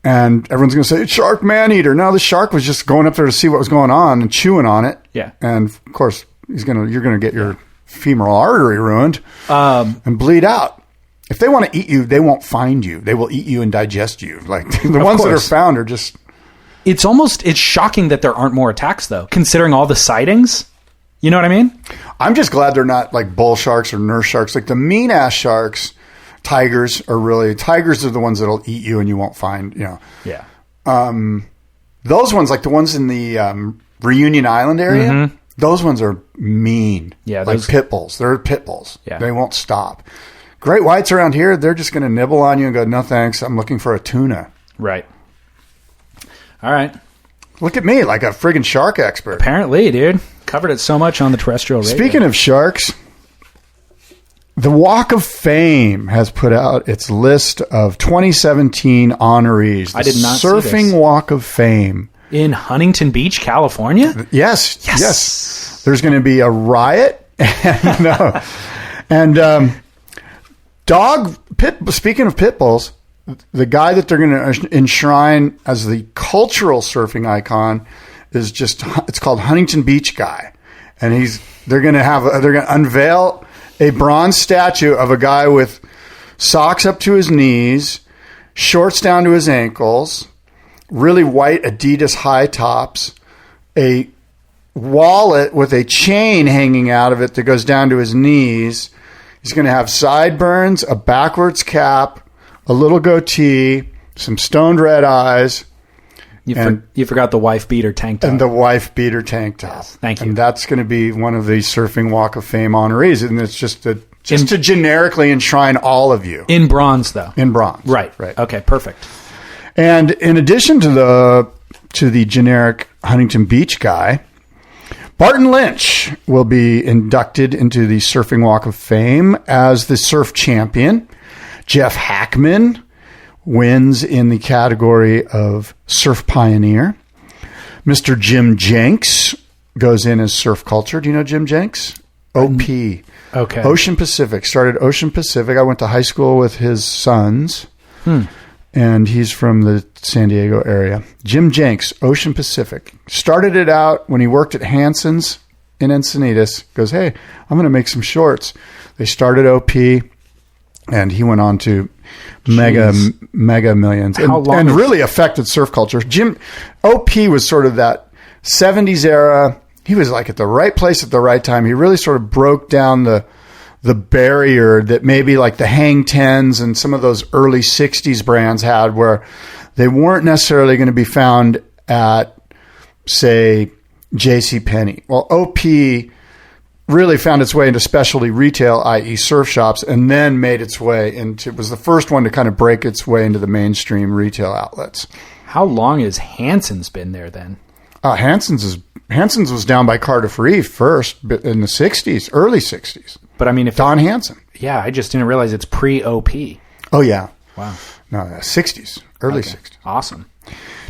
Speaker 4: And everyone's going to say, shark man-eater. No, the shark was just going up there to see what was going on and chewing on it.
Speaker 5: Yeah.
Speaker 4: And, of course, you're going to get your femoral artery ruined and bleed out. If they want to eat you, they won't find you. They will eat you and digest you. Like, the ones that are found are just...
Speaker 5: It's shocking that there aren't more attacks, though, considering all the sightings. You know what I mean?
Speaker 4: I'm just glad they're not like bull sharks or nurse sharks. Like the mean ass sharks, tigers are the ones that'll eat you and you won't find,
Speaker 5: Yeah.
Speaker 4: Those ones, like the ones in the Reunion Island area, those ones are mean.
Speaker 5: Yeah.
Speaker 4: Like pit bulls. They're pit bulls.
Speaker 5: Yeah.
Speaker 4: They won't stop. Great whites around here, they're just going to nibble on you and go, no thanks, I'm looking for a tuna.
Speaker 5: Right. All right.
Speaker 4: Look at me, like a friggin' shark expert.
Speaker 5: Apparently, dude. Covered it so much on the terrestrial radio.
Speaker 4: Speaking of sharks, the Walk of Fame has put out its list of 2017 honorees.
Speaker 5: I did not see
Speaker 4: Surfing
Speaker 5: this.
Speaker 4: Walk of Fame.
Speaker 5: In Huntington Beach, California?
Speaker 4: Yes. There's going to be a riot. Speaking of pit bulls, the guy that they're going to enshrine as the cultural surfing icon is it's called Huntington Beach Guy. And they're going to unveil a bronze statue of a guy with socks up to his knees, shorts down to his ankles, really white Adidas high tops, a wallet with a chain hanging out of it that goes down to his knees. He's going to have sideburns, a backwards cap, a little goatee, some stoned red eyes.
Speaker 5: You forgot the wife beater tank top.
Speaker 4: And the wife beater tank top.
Speaker 5: Yes, thank you.
Speaker 4: And that's going to be one of the Surfing Walk of Fame honorees. And it's just to generically enshrine all of you.
Speaker 5: In bronze, though.
Speaker 4: In bronze.
Speaker 5: Right. Okay, perfect.
Speaker 4: And in addition to the generic Huntington Beach guy, Barton Lynch will be inducted into the Surfing Walk of Fame as the surf champion. Jeff Hackman wins in the category of surf pioneer. Mr. Jim Jenks goes in as surf culture. Do you know Jim Jenks? OP.
Speaker 5: Okay.
Speaker 4: Ocean Pacific. Started Ocean Pacific. I went to high school with his sons. And he's from the San Diego area. Jim Jenks, Ocean Pacific. Started it out when he worked at Hanson's in Encinitas. Goes, hey, I'm going to make some shorts. They started OP, and he went on to mega millions. And really affected surf culture. OP was sort of that 70s era. He was like at the right place at the right time. He really sort of broke down the barrier that maybe like the Hang 10s and some of those early 60s brands had, where they weren't necessarily going to be found at, say, JCPenney. Well, OP really found its way into specialty retail, i.e. surf shops, and then made its way into, was the first one to kind of break its way into the mainstream retail outlets.
Speaker 5: How long has Hanson's been there then?
Speaker 4: Hanson's was down by Cardiff Reef first in the 60s, early 60s.
Speaker 5: But I mean, if
Speaker 4: Don Hanson.
Speaker 5: Yeah, I just didn't realize it's pre-OP.
Speaker 4: Oh, yeah.
Speaker 5: Wow.
Speaker 4: No, 60s, early 60s.
Speaker 5: Awesome.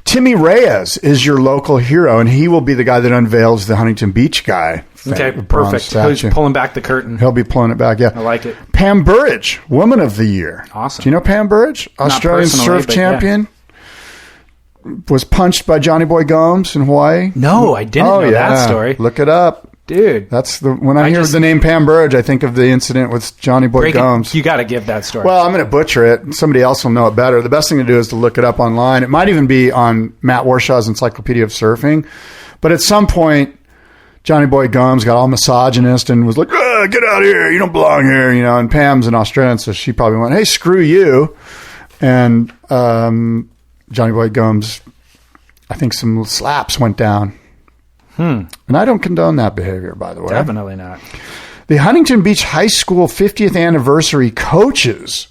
Speaker 4: Timmy Reyes is your local hero, and he will be the guy that unveils the Huntington Beach guy.
Speaker 5: Okay, perfect. Who's pulling back the curtain?
Speaker 4: He'll be pulling it back, yeah.
Speaker 5: I like it.
Speaker 4: Pam Burridge, Woman of the Year.
Speaker 5: Awesome.
Speaker 4: Do you know Pam Burridge? Australian surf champion. Yeah. Was punched by Johnny Boy Gomes in Hawaii.
Speaker 5: No, I didn't know that story.
Speaker 4: Look it up.
Speaker 5: Dude.
Speaker 4: That's when I hear the name Pam Burridge, I think of the incident with Johnny Boy Gomes.
Speaker 5: You got to give that story.
Speaker 4: Well, I'm going to butcher it. Somebody else will know it better. The best thing to do is to look it up online. It might even be on Matt Warshaw's Encyclopedia of Surfing. But at some point, Johnny Boy Gomes got all misogynist and was like, get out of here. You don't belong here. You know, and Pam's an Australian, so she probably went, hey, screw you. And Johnny Boy Gomes, I think some slaps went down. And I don't condone that behavior, by the way.
Speaker 5: Definitely not.
Speaker 4: The Huntington Beach High School 50th anniversary coaches,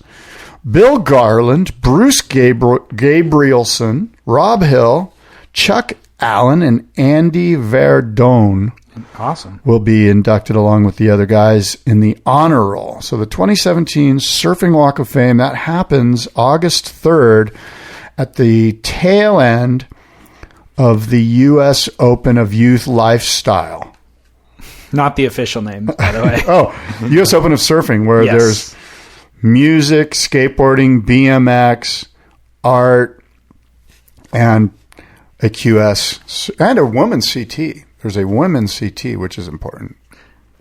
Speaker 4: Bill Garland, Bruce Gabrielson, Rob Hill, Chuck Allen, and Andy Verdone.
Speaker 5: Awesome.
Speaker 4: Will be inducted along with the other guys in the honor roll. So the 2017 Surfing Walk of Fame, that happens August 3rd at the tail end of the U.S. Open of Youth Lifestyle.
Speaker 5: Not the official name, by the way.
Speaker 4: U.S. Open of Surfing, where there's music, skateboarding, BMX, art, and a QS, and a women's CT. There's a women's CT, which is important.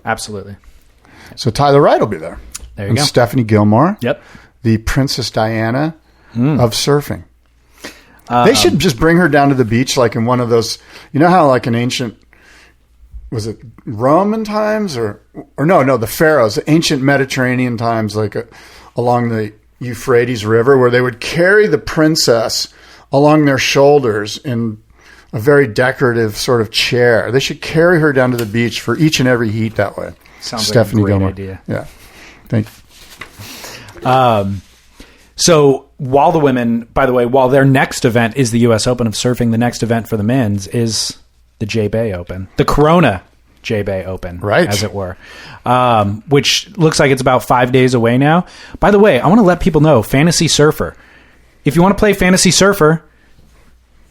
Speaker 5: Absolutely.
Speaker 4: So Tyler Wright will be there.
Speaker 5: There you go.
Speaker 4: Stephanie Gilmore.
Speaker 5: Yep.
Speaker 4: The Princess Diana of surfing. They should just bring her down to the beach like in one of those, you know how like an ancient, was it Roman times or no, the pharaohs, the ancient Mediterranean times, like along the Euphrates River, where they would carry the princess along their shoulders in a very decorative sort of chair. They should carry her down to the beach for each and every heat that way.
Speaker 5: Sounds
Speaker 4: Stephanie
Speaker 5: like a great
Speaker 4: Gilmore.
Speaker 5: idea.
Speaker 4: Yeah. Thank you.
Speaker 5: So while the women, by the way, while their next event is the U.S. Open of Surfing, the next event for the men's is the J-Bay Open, the Corona J-Bay Open,
Speaker 4: right,
Speaker 5: as it were, which looks like it's about 5 days away now. By the way, I want to let people know, Fantasy Surfer. If you want to play Fantasy Surfer,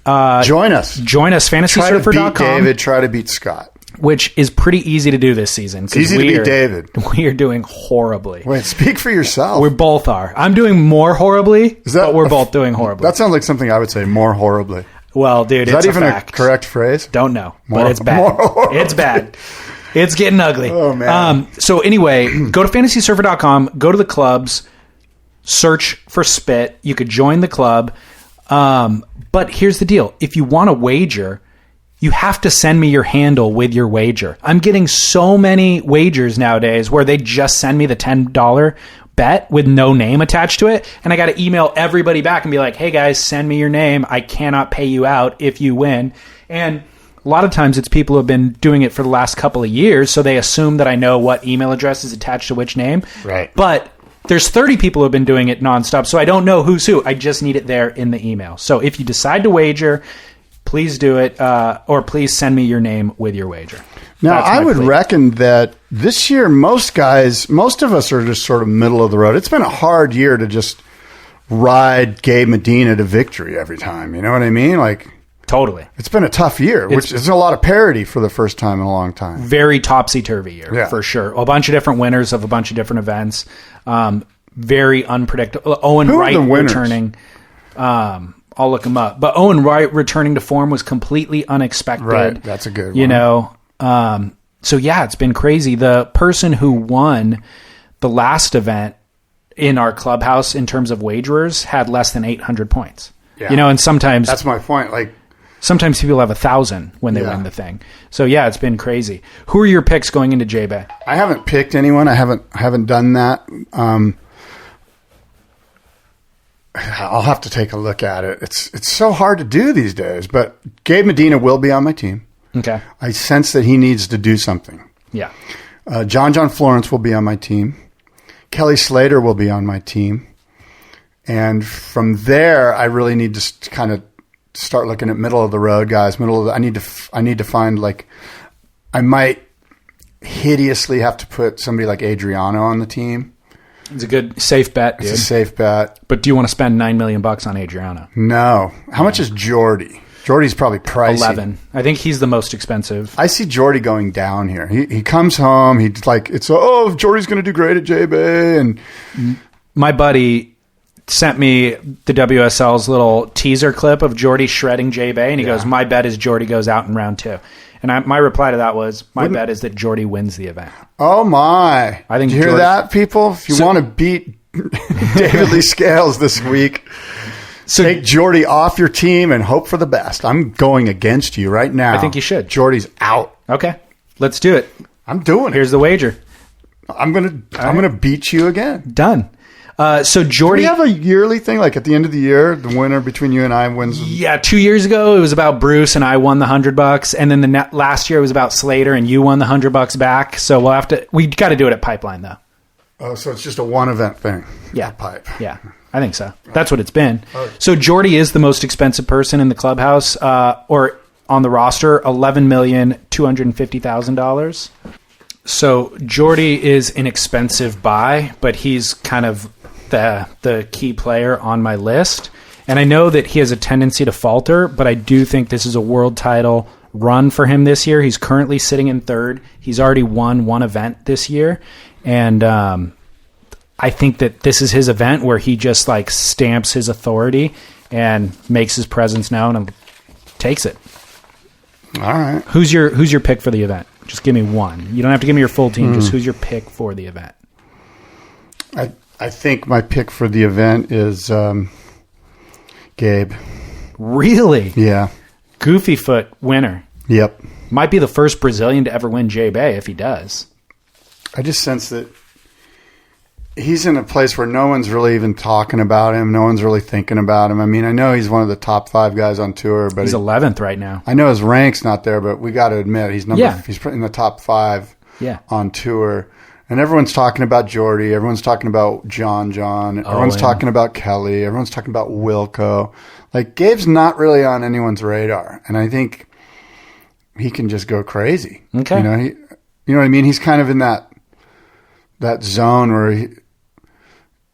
Speaker 4: join us.
Speaker 5: FantasySurfer.com.
Speaker 4: Try to beat David. Try to beat Scott.
Speaker 5: Which is pretty easy to do this season.
Speaker 4: It's easy to beat David.
Speaker 5: We are doing horribly.
Speaker 4: Wait, speak for yourself.
Speaker 5: We both are. I'm doing more horribly, but we're both doing horribly.
Speaker 4: That sounds like something I would say, more horribly.
Speaker 5: Well, dude,
Speaker 4: is that even a correct phrase?
Speaker 5: Don't know, but it's bad. It's bad. It's getting ugly.
Speaker 4: Oh, man.
Speaker 5: So anyway, go to FantasySurfer.com, go to the clubs, search for Spit. You could join the club. But here's the deal. If you want to wager, you have to send me your handle with your wager. I'm getting so many wagers nowadays where they just send me the $10 bet with no name attached to it. And I got to email everybody back and be like, hey guys, send me your name. I cannot pay you out if you win. And a lot of times it's people who have been doing it for the last couple of years. So they assume that I know what email address is attached to which name.
Speaker 4: Right.
Speaker 5: But There's 30 people who have been doing it nonstop, so I don't know who's who. I just need it there in the email. So if you decide to wager, please do it, or please send me your name with your wager.
Speaker 4: Now, I would reckon that this year, most of us are just sort of middle of the road. It's been a hard year to just ride Gabe Medina to victory every time. You know what I mean? Like,
Speaker 5: totally.
Speaker 4: It's been a tough year, which is a lot of parity for the first time in a long time.
Speaker 5: Very topsy-turvy year, for sure. A bunch of different winners of a bunch of different events. Very unpredictable. Owen
Speaker 4: Who
Speaker 5: Wright
Speaker 4: are the winners?
Speaker 5: returning. I'll look him up. But Owen Wright returning to form was completely unexpected.
Speaker 4: Right, that's a good one.
Speaker 5: You know, so yeah, it's been crazy. The person who won the last event in our clubhouse in terms of wagerers had less than 800 points.
Speaker 4: Yeah.
Speaker 5: You know, and sometimes
Speaker 4: that's my point. Like,
Speaker 5: sometimes people have 1,000 when they win the thing. So yeah, it's been crazy. Who are your picks going into J-Bay?
Speaker 4: I haven't picked anyone. I haven't done that. I'll have to take a look at it. It's so hard to do these days. But Gabe Medina will be on my team.
Speaker 5: Okay.
Speaker 4: I sense that he needs to do something.
Speaker 5: Yeah.
Speaker 4: John Florence will be on my team. Kelly Slater will be on my team. And from there, I really need to kind of start looking at middle of the road guys. I need to find, like, I might hideously have to put somebody like Adriano on the team.
Speaker 5: It's a good safe bet, dude.
Speaker 4: It's a safe bet.
Speaker 5: But do you want to spend $9 million on Adriano?
Speaker 4: No. How much is Jordy? Jordy's probably pricey.
Speaker 5: 11. I think he's the most expensive.
Speaker 4: I see Jordy going down here. He comes home. He's like, Jordy's going to do great at J-Bay. And
Speaker 5: my buddy sent me the WSL's little teaser clip of Jordy shredding J-Bay, and he goes, my bet is Jordy goes out in round 2. And my reply to that was, my bet is that Jordy wins the event.
Speaker 4: Oh, my.
Speaker 5: I think
Speaker 4: Did you hear that, people? If you want to beat David Lee Scales this week, take Jordy off your team and hope for the best. I'm going against you right now.
Speaker 5: I think you should.
Speaker 4: Jordy's out.
Speaker 5: Okay. Let's do it.
Speaker 4: I'm doing it.
Speaker 5: Here's the wager.
Speaker 4: I'm gonna beat you again.
Speaker 5: Done. So Jordy,
Speaker 4: do we have a yearly thing, like at the end of the year, the winner between you and I wins?
Speaker 5: Yeah, 2 years ago it was about Bruce and I won the $100, and then last year it was about Slater and you won the $100 back. So we got to do it at Pipeline though.
Speaker 4: Oh, so it's just a one event thing.
Speaker 5: Yeah,
Speaker 4: Pipe.
Speaker 5: Yeah, I think so. That's what it's been. So Jordy is the most expensive person in the clubhouse, or on the roster, $11,250,000. So Jordy is an expensive buy, but he's kind of the key player on my list. And I know that he has a tendency to falter, but I do think this is a world title run for him this year. He's currently sitting in third. He's already won one event this year. And I think that this is his event where he just like stamps his authority and makes his presence known and takes it.
Speaker 4: All right.
Speaker 5: Who's your pick for the event? Just give me one. You don't have to give me your full team. Just who's your pick for the event?
Speaker 4: I think my pick for the event is Gabe.
Speaker 5: Really?
Speaker 4: Yeah.
Speaker 5: Goofy foot winner.
Speaker 4: Yep.
Speaker 5: Might be the first Brazilian to ever win J-Bay if he does.
Speaker 4: I just sense that he's in a place where no one's really even talking about him. No one's really thinking about him. I mean, I know he's one of the top 5 guys on tour, but
Speaker 5: he's 11th right now.
Speaker 4: I know his rank's not there, but we got to admit he's he's in the top 5 on tour. And everyone's talking about Jordy. Everyone's talking about John. Everyone's talking about Kelly. Everyone's talking about Wilco. Like, Gabe's not really on anyone's radar, and I think he can just go crazy.
Speaker 5: Okay,
Speaker 4: you know what I mean. He's kind of in that zone where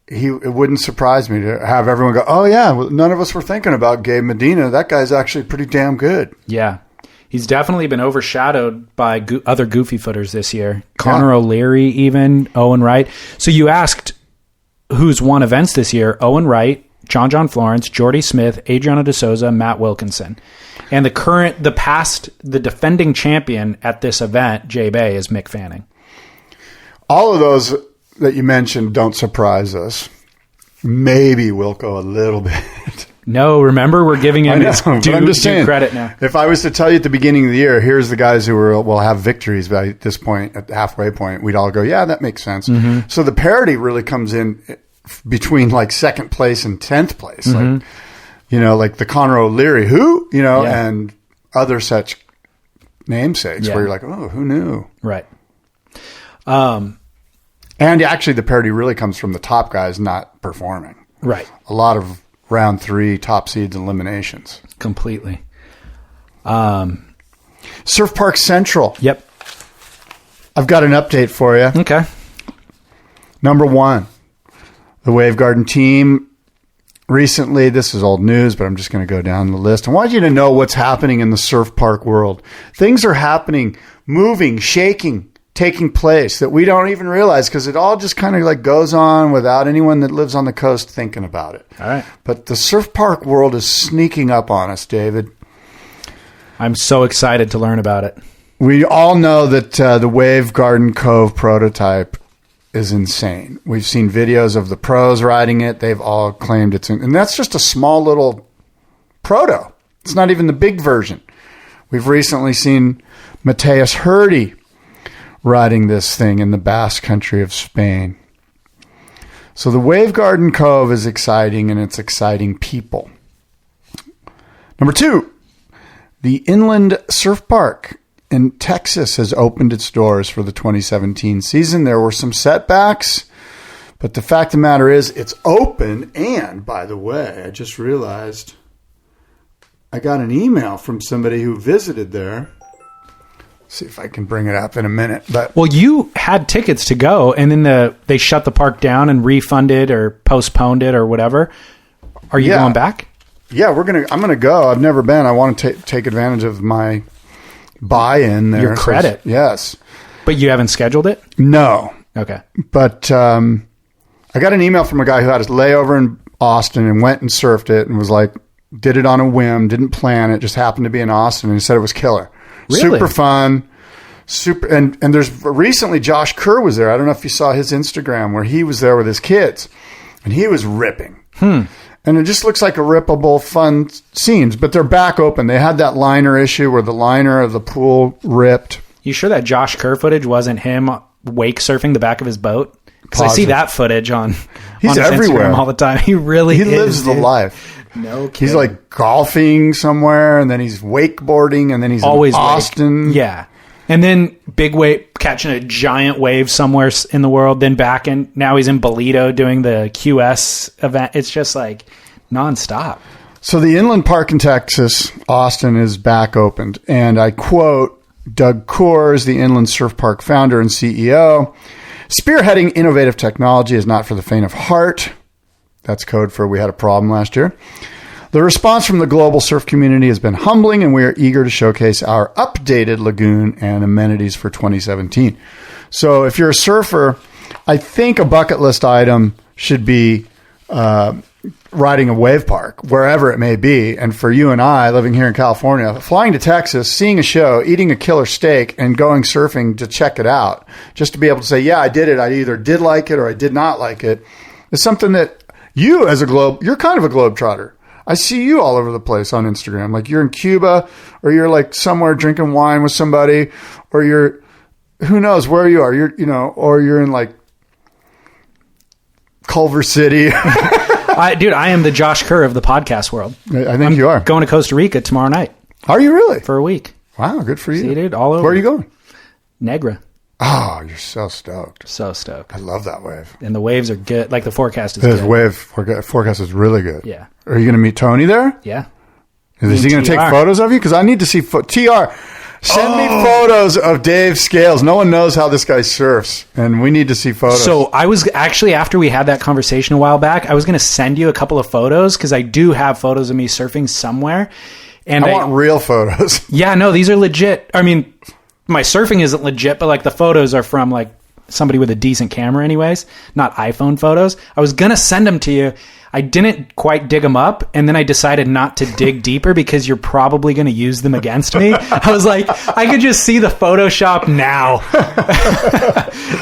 Speaker 4: it wouldn't surprise me to have everyone go, oh yeah, well, none of us were thinking about Gabe Medina. That guy's actually pretty damn good.
Speaker 5: Yeah. He's definitely been overshadowed by other goofy footers this year. Connor O'Leary, even Owen Wright. So you asked who's won events this year. Owen Wright, John Florence, Jordy Smith, Adriano De Souza, Matt Wilkinson. And the defending champion at this event, J-Bay, is Mick Fanning.
Speaker 4: All of those that you mentioned don't surprise us. Maybe Wilco a little bit.
Speaker 5: No, remember, we're giving him his due credit now.
Speaker 4: If I was to tell you at the beginning of the year, here's the guys who will have victories by this point, at the halfway point, we'd all go, yeah, that makes sense. Mm-hmm. So the parity really comes in between like second place and 10th place. Like, like the Connor O'Leary, and other such namesakes where you're like, oh, who knew?
Speaker 5: Right.
Speaker 4: And actually, the parity really comes from the top guys not performing.
Speaker 5: Right.
Speaker 4: A lot of round 3 top seeds eliminations.
Speaker 5: Completely.
Speaker 4: Surf Park Central.
Speaker 5: Yep.
Speaker 4: I've got an update for you.
Speaker 5: Okay.
Speaker 4: Number 1, the Wave Garden team. Recently, this is old news, but I'm just going to go down the list. I want you to know what's happening in the surf park world. Things are happening, moving, shaking, taking place that we don't even realize because it all just kind of like goes on without anyone that lives on the coast thinking about it.
Speaker 5: All right.
Speaker 4: But the surf park world is sneaking up on us, David.
Speaker 5: I'm so excited to learn about it.
Speaker 4: We all know that the Wave Garden Cove prototype is insane. We've seen videos of the pros riding it. They've all claimed and that's just a small little proto. It's not even the big version. We've recently seen Mateus Hurdy riding this thing in the Basque country of Spain. So the Wave Garden Cove is exciting, and it's exciting people. Number 2, the Inland Surf Park in Texas has opened its doors for the 2017 season. There were some setbacks, but the fact of the matter is it's open. And by the way, I just realized I got an email from somebody who visited there. See if I can bring it up in a minute. But
Speaker 5: well, you had tickets to go, and then they shut the park down and refunded or postponed it or whatever. Are you going back?
Speaker 4: Yeah, I'm gonna go. I've never been. I want to take advantage of my buy-in there.
Speaker 5: Your credit.
Speaker 4: Yes.
Speaker 5: But you haven't scheduled it?
Speaker 4: No.
Speaker 5: Okay.
Speaker 4: But I got an email from a guy who had a layover in Austin and went and surfed it and was like, did it on a whim, didn't plan it, just happened to be in Austin, and he said it was killer.
Speaker 5: Really?
Speaker 4: Super fun. And there's recently Josh Kerr was there. I don't know if you saw his Instagram where he was there with his kids and he was ripping. And it just looks like a rippable, fun scenes, but they're back open. They had that liner issue where the liner of the pool ripped.
Speaker 5: You sure that Josh Kerr footage wasn't him wake surfing the back of his boat? Because I see that footage on
Speaker 4: He's
Speaker 5: his
Speaker 4: everywhere
Speaker 5: Instagram all the time. He
Speaker 4: lives the life.
Speaker 5: No kidding.
Speaker 4: He's like golfing somewhere, and then he's wakeboarding, and then he's
Speaker 5: always
Speaker 4: in Austin.
Speaker 5: Wake. Yeah. And then big wave, catching a giant wave somewhere in the world, then back in. Now he's in Bolito doing the QS event. It's just like nonstop.
Speaker 4: So the Inland Park in Texas, Austin, is back opened. And I quote Doug Coors, the Inland Surf Park founder and CEO, "Spearheading innovative technology is not for the faint of heart." That's code for we had a problem last year. "The response from the global surf community has been humbling, and we are eager to showcase our updated lagoon and amenities for 2017. So if you're a surfer, I think a bucket list item should be riding a wave park, wherever it may be. And for you and I, living here in California, flying to Texas, seeing a show, eating a killer steak, and going surfing to check it out, just to be able to say, yeah, I did it. I either did like it or I did not like it, is something that you as you're kind of a globetrotter. I see you all over the place on Instagram. Like you're in Cuba, or you're like somewhere drinking wine with somebody, or you're, who knows where you are. Or you're in like Culver City.
Speaker 5: I am the Josh Kerr of the podcast world.
Speaker 4: I think you are.
Speaker 5: Going to Costa Rica tomorrow night.
Speaker 4: Are you really?
Speaker 5: For a week.
Speaker 4: Wow, good for you.
Speaker 5: See, dude, all over.
Speaker 4: Where are you going?
Speaker 5: Negra.
Speaker 4: Oh, you're so stoked.
Speaker 5: So stoked.
Speaker 4: I love that wave.
Speaker 5: And the waves are good. Like the forecast is
Speaker 4: This
Speaker 5: good.
Speaker 4: wave forecast is really good.
Speaker 5: Yeah.
Speaker 4: Are you going to meet Tony there?
Speaker 5: Yeah.
Speaker 4: Is he going to take photos of you? Because I need to see TR. Send me photos of Dave Scales. No one knows how this guy surfs, and we need to see photos.
Speaker 5: So I was actually, after we had that conversation a while back, I was going to send you a couple of photos because I do have photos of me surfing somewhere. And
Speaker 4: I want real photos.
Speaker 5: Yeah, no, these are legit. I mean, my surfing isn't legit, but like the photos are from like somebody with a decent camera anyways, not iPhone photos. I was going to send them to you. I didn't quite dig them up, and then I decided not to dig deeper because you're probably going to use them against me. I was like, I could just see the Photoshop now.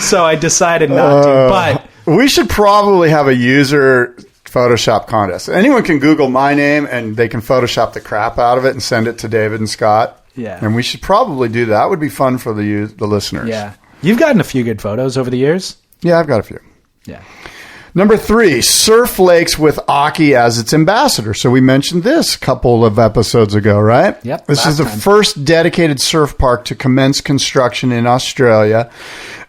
Speaker 5: So I decided not to. But
Speaker 4: we should probably have a user Photoshop contest. Anyone can Google my name, and they can Photoshop the crap out of it and send it to David and Scott.
Speaker 5: Yeah.
Speaker 4: And we should probably do that. That would be fun for the listeners.
Speaker 5: Yeah. You've gotten a few good photos over the years.
Speaker 4: Yeah, I've got a few.
Speaker 5: Yeah.
Speaker 4: Number 3, Surf Lakes with Aki as its ambassador. So we mentioned this a couple of episodes ago, right?
Speaker 5: Yep.
Speaker 4: This is the first dedicated surf park to commence construction in Australia.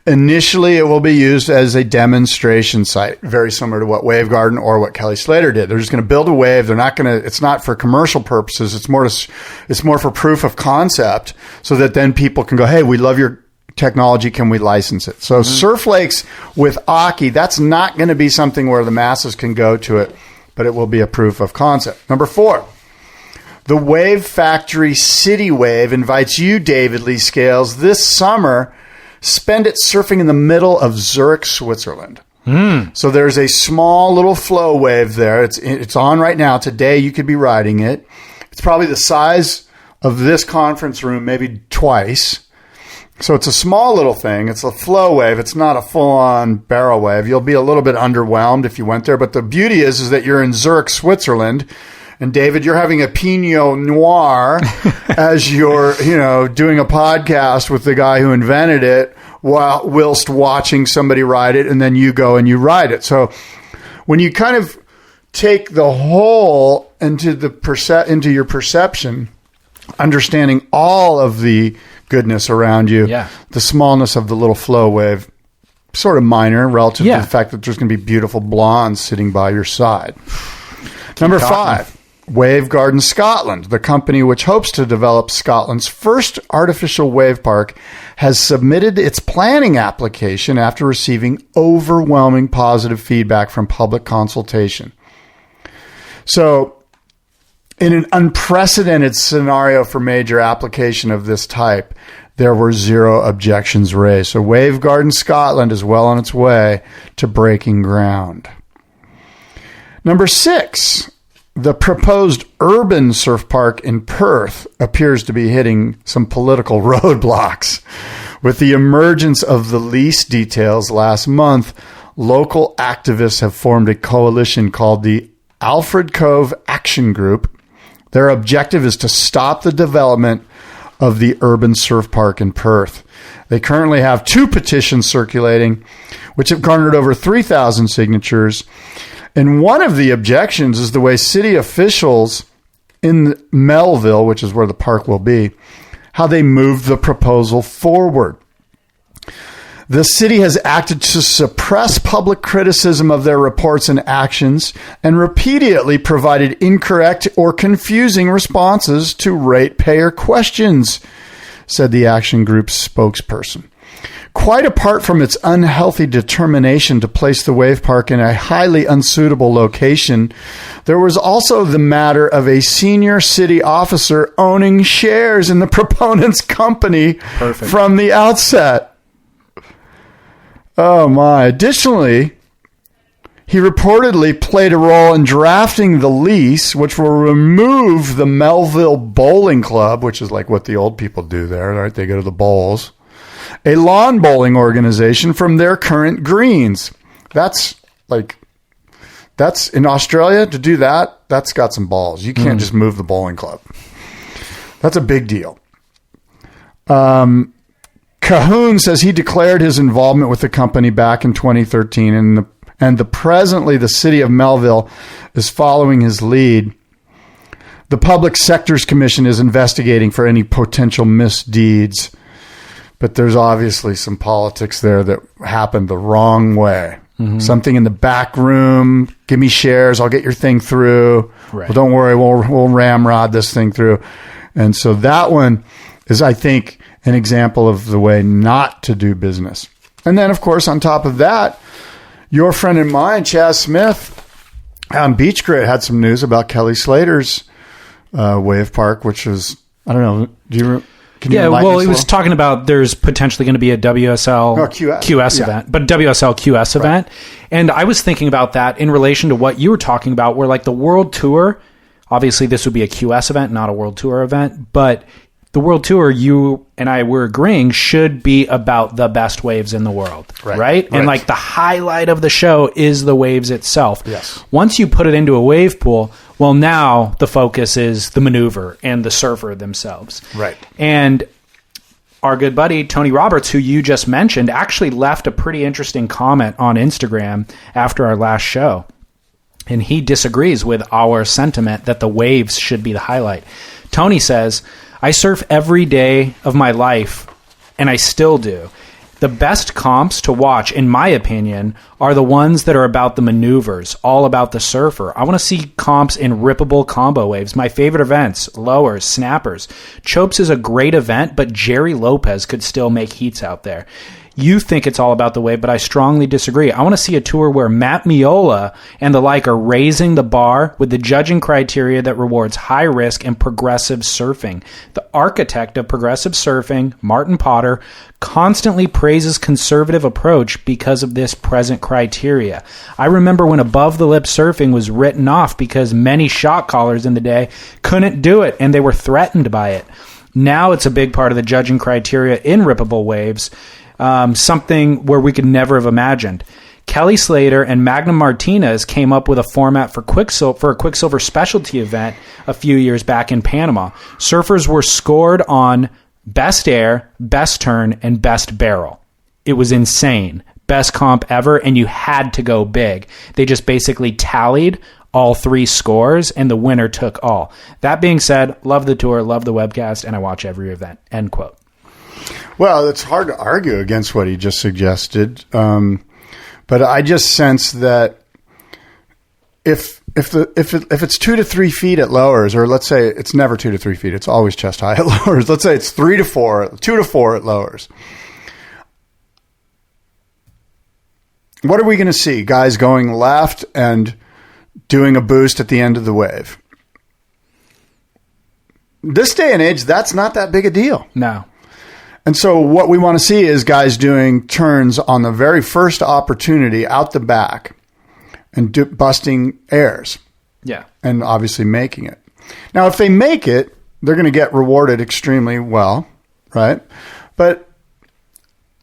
Speaker 4: Initially, it will be used as a demonstration site, very similar to what Wave Garden or what Kelly Slater did. They're just going to build a wave. They're not going to. It's not for commercial purposes. It's more for proof of concept, so that then people can go, "Hey, we love your technology. Can we license it?" So surf lakes with Aki, that's not going to be something where the masses can go to it, but it will be a proof of concept. Number 4. The Wave Factory City Wave invites you, David Lee Scales, this summer. Spend it surfing in the middle of Zurich, Switzerland. So there's a small little flow wave there. It's on right now. Today you could be riding it. It's probably the size of this conference room, maybe twice. So it's a small little thing. It's a flow wave. It's not a full-on barrel wave. You'll be a little bit underwhelmed if you went there. But the beauty is that you're in Zurich, Switzerland. And David, you're having a Pinot Noir as you're, doing a podcast with the guy who invented it whilst watching somebody ride it, and then you go and you ride it. So when you kind of take the whole into your perception, understanding all of the goodness around you, the smallness of the little flow wave, sort of minor relative to the fact that there's going to be beautiful blondes sitting by your side. Number 5. Wave Garden Scotland, the company which hopes to develop Scotland's first artificial wave park, has submitted its planning application after receiving overwhelming positive feedback from public consultation. So, in an unprecedented scenario for major application of this type, there were 0 objections raised. So, Wave Garden Scotland is well on its way to breaking ground. Number 6. The proposed urban surf park in Perth appears to be hitting some political roadblocks. With the emergence of the lease details last month, local activists have formed a coalition called the Alfred Cove Action Group. Their objective is to stop the development of the urban surf park in Perth. They currently have 2 petitions circulating, which have garnered over 3,000 signatures. And one of the objections is the way city officials in Melville, which is where the park will be, how they moved the proposal forward. The city has acted to suppress public criticism of their reports and actions and repeatedly provided incorrect or confusing responses to ratepayer questions, said the Action Group's spokesperson. Quite apart from its unhealthy determination to place the wave park in a highly unsuitable location, there was also the matter of a senior city officer owning shares in the proponent's company from the outset. Oh my. Additionally, he reportedly played a role in drafting the lease, which will remove the Melville Bowling Club, which is like what the old people do there, right? They go to the bowls. A lawn bowling organization from their current greens. That's in Australia to do that. That's got some balls. You can't just move the bowling club. That's a big deal. Cahoon says he declared his involvement with the company back in 2013, and presently the city of Melville is following his lead. The Public Sectors Commission is investigating for any potential misdeeds. But there's obviously some politics there that happened the wrong way. Something in the back room. Give me shares. I'll get your thing through. Right. Well, don't worry. We'll ramrod this thing through. And so that one is, I think, an example of the way not to do business. And then, of course, on top of that, your friend and mine, Chaz Smith, on Beach Grit had some news about Kelly Slater's wave park, which was, I don't know, he
Speaker 5: was talking about there's potentially going to be a WSL QS event, but WSL QS event. And I was thinking about that in relation to what you were talking about, where like the World Tour, obviously this would be a QS event, not a World Tour event, but the World Tour, you and I were agreeing, should be about the best waves in the world, right? And like the highlight of the show is the waves itself.
Speaker 4: Yes.
Speaker 5: Once you put it into a wave pool, well, now the focus is the maneuver and the surfer themselves.
Speaker 4: Right.
Speaker 5: And our good buddy, Tony Roberts, who you just mentioned, actually left a pretty interesting comment on Instagram after our last show. And he disagrees with our sentiment that the waves should be the highlight. Tony says, I surf every day of my life, and I still do. The best comps to watch, in my opinion, are the ones that are about the maneuvers, all about the surfer. I want to see comps in rippable combo waves. My favorite events, lowers, snappers. Chopes is a great event, but Jerry Lopez could still make heats out there. You think it's all about the wave, but I strongly disagree. I want to see a tour where Matt Miola and the like are raising the bar with the judging criteria that rewards high risk and progressive surfing. The architect of progressive surfing, Martin Potter, constantly praises conservative approach because of this present criteria. I remember when above the lip surfing was written off because many shot callers in the day couldn't do it and they were threatened by it. Now it's a big part of the judging criteria in rippable waves. Something where we could never have imagined. Kelly Slater and Magnum Martinez came up with a format for a Quicksilver specialty event a few years back in Panama. Surfers were scored on best air, best turn, and best barrel. It was insane. Best comp ever, and you had to go big. They just basically tallied all three scores, and the winner took all. That being said, love the tour, love the webcast, and I watch every event. End quote.
Speaker 4: Well, it's hard to argue against what he just suggested, but I just sense that if it's 2 to 3 feet at lowers, or let's say it's never 2 to 3 feet, it's always chest high at lowers. Let's say it's 2 to 4 at lowers. What are we going to see? Guys going left and doing a boost at the end of the wave. This day and age, that's not that big a deal.
Speaker 5: No.
Speaker 4: And so what we want to see is guys doing turns on the very first opportunity out the back and busting airs.
Speaker 5: Yeah.
Speaker 4: And obviously making it. Now, if they make it, they're going to get rewarded extremely well, right? But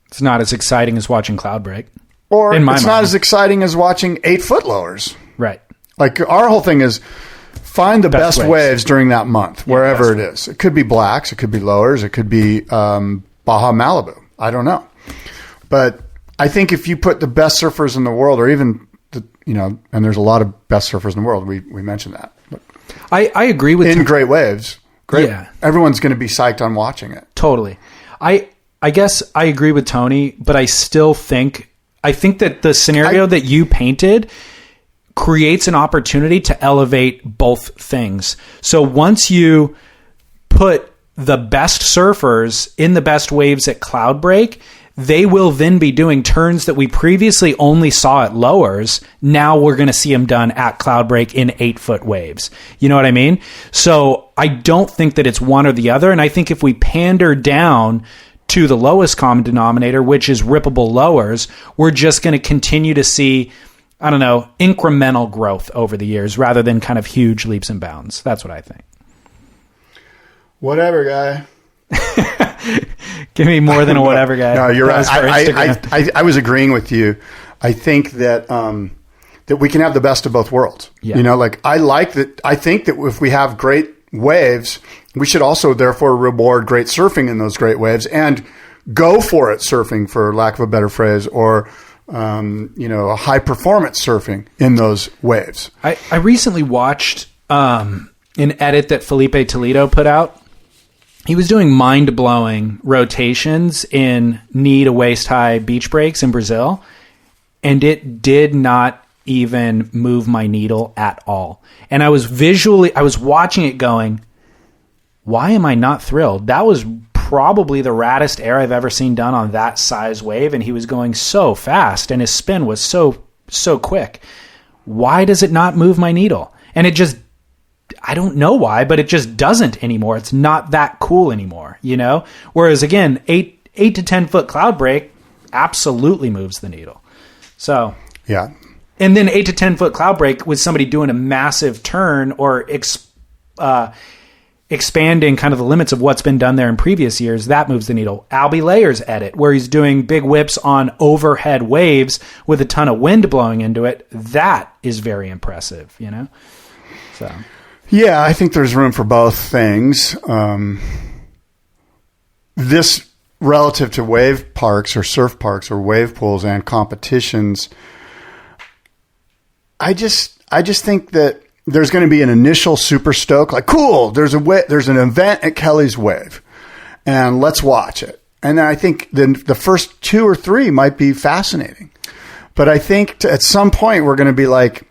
Speaker 5: it's not as exciting as watching cloud break.
Speaker 4: Or it's not as exciting as watching 8-foot lowers.
Speaker 5: Right.
Speaker 4: Like our whole thing is find the best waves during that month, wherever it is. It could be blacks, it could be lowers, it could be Baja Malibu. I don't know. But I think if you put the best surfers in the world, or even, and there's a lot of best surfers in the world, we mentioned that. But
Speaker 5: I agree with
Speaker 4: in great waves. Great.
Speaker 5: Yeah.
Speaker 4: Everyone's going to be psyched on watching it.
Speaker 5: Totally. I guess I agree with Tony, but I still think that the scenario that you painted creates an opportunity to elevate both things. So once you put the best surfers in the best waves at cloud break, they will then be doing turns that we previously only saw at lowers. Now we're going to see them done at cloud break in 8-foot waves. You know what I mean? So I don't think that it's one or the other. And I think if we pander down to the lowest common denominator, which is rippable lowers, we're just going to continue to see, I don't know, incremental growth over the years rather than kind of huge leaps and bounds. That's what I think.
Speaker 4: Whatever, guy.
Speaker 5: Give me more than a whatever guy.
Speaker 4: No, you're right. I was agreeing with you. I think that that we can have the best of both worlds.
Speaker 5: Yeah.
Speaker 4: I think that if we have great waves, we should also therefore reward great surfing in those great waves and go for it surfing, for lack of a better phrase, or a high performance surfing in those waves.
Speaker 5: I recently watched an edit that Felipe Toledo put out. He was doing mind-blowing rotations in knee to waist high beach breaks in Brazil, and it did not even move my needle at all. And I was watching it going, why am I not thrilled? That was probably the raddest air I've ever seen done on that size wave, and he was going so fast, and his spin was so quick. Why does it not move my needle? And it just, I don't know why, but it just doesn't anymore. It's not that cool anymore, Whereas again, 8 to 10 foot cloud break absolutely moves the needle. So
Speaker 4: yeah.
Speaker 5: And then 8 to 10 foot cloud break with somebody doing a massive turn or expanding kind of the limits of what's been done there in previous years, that moves the needle. Albie Layer's edit, where he's doing big whips on overhead waves with a ton of wind blowing into it, that is very impressive, So
Speaker 4: yeah, I think there's room for both things. This relative to wave parks or surf parks or wave pools and competitions, I just think that there's going to be an initial super stoke, like, cool, there's an event at Kelly's Wave, and let's watch it. And then I think the first 2 or 3 might be fascinating. But I think at some point we're going to be like,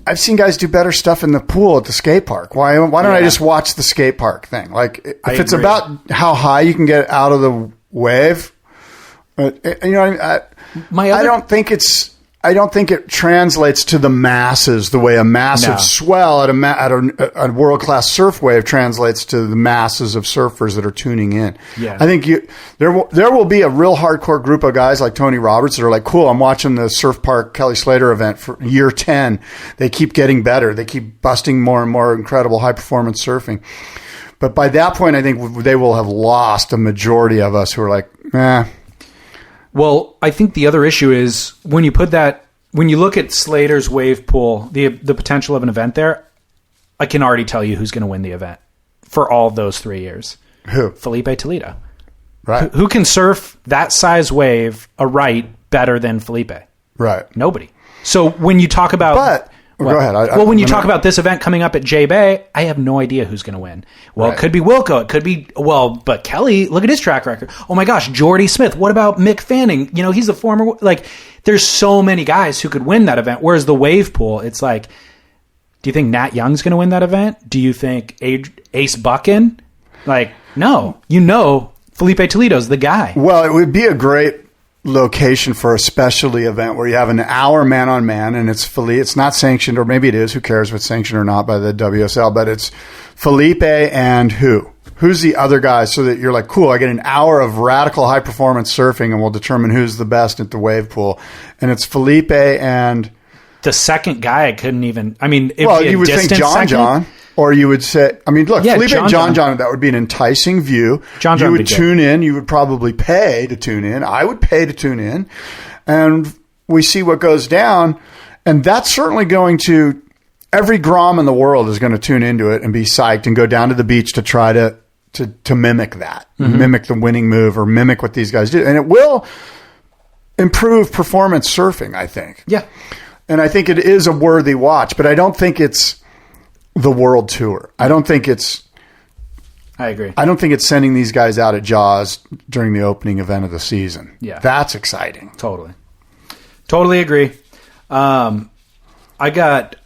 Speaker 4: I've seen guys do better stuff in the pool at the skate park. Why don't I just watch the skate park thing? Like, if it's about how high you can get out of the wave, you know what I mean? I don't think it translates to the masses the way a massive swell at a world-class surf wave translates to the masses of surfers that are tuning in.
Speaker 5: Yeah.
Speaker 4: I think there will be a real hardcore group of guys like Tony Roberts that are like, cool, I'm watching the Surf Park Kelly Slater event for year 10. They keep getting better. They keep busting more and more incredible high-performance surfing. But by that point, I think they will have lost a majority of us who are like,
Speaker 5: Well, I think the other issue is when you look at Slater's wave pool, the potential of an event there, I can already tell you who's going to win the event for all those 3 years.
Speaker 4: Who?
Speaker 5: Felipe Toledo.
Speaker 4: Right.
Speaker 5: Who can surf that size wave better than Felipe?
Speaker 4: Right.
Speaker 5: Nobody. So when you talk about...
Speaker 4: Go ahead.
Speaker 5: When you talk about this event coming up at J-Bay, I have no idea who's going to win. Well, It could be Wilco. It could be, but Kelly, look at his track record. Oh my gosh, Jordy Smith. What about Mick Fanning? He's the former, there's so many guys who could win that event. Whereas the wave pool, it's like, do you think Nat Young's going to win that event? Do you think Ace Buchan? No. Felipe Toledo's the guy.
Speaker 4: Well, it would be a great location for a specialty event where you have an hour man-on-man, and it's not sanctioned, or maybe it is, who cares if it's sanctioned or not by the WSL, but it's Felipe and who's the other guy, so that you're like, cool, I get an hour of radical high-performance surfing, and we'll determine who's the best at the wave pool. And it's Felipe and...
Speaker 5: The second guy, I couldn't even...
Speaker 4: you would think John. Or you would say, Felipe and John, that would be an enticing view. You would tune in. You would probably pay to tune in. I would pay to tune in. And we see what goes down. And that's certainly going to, every Grom in the world is going to tune into it and be psyched and go down to the beach to try to mimic that, mimic the winning move or mimic what these guys do. And it will improve performance surfing, I think.
Speaker 5: Yeah.
Speaker 4: And I think it is a worthy watch, but I don't think it's the world tour. I
Speaker 5: agree.
Speaker 4: I don't think it's sending these guys out at Jaws during the opening event of the season.
Speaker 5: Yeah.
Speaker 4: That's exciting.
Speaker 5: Totally agree. I got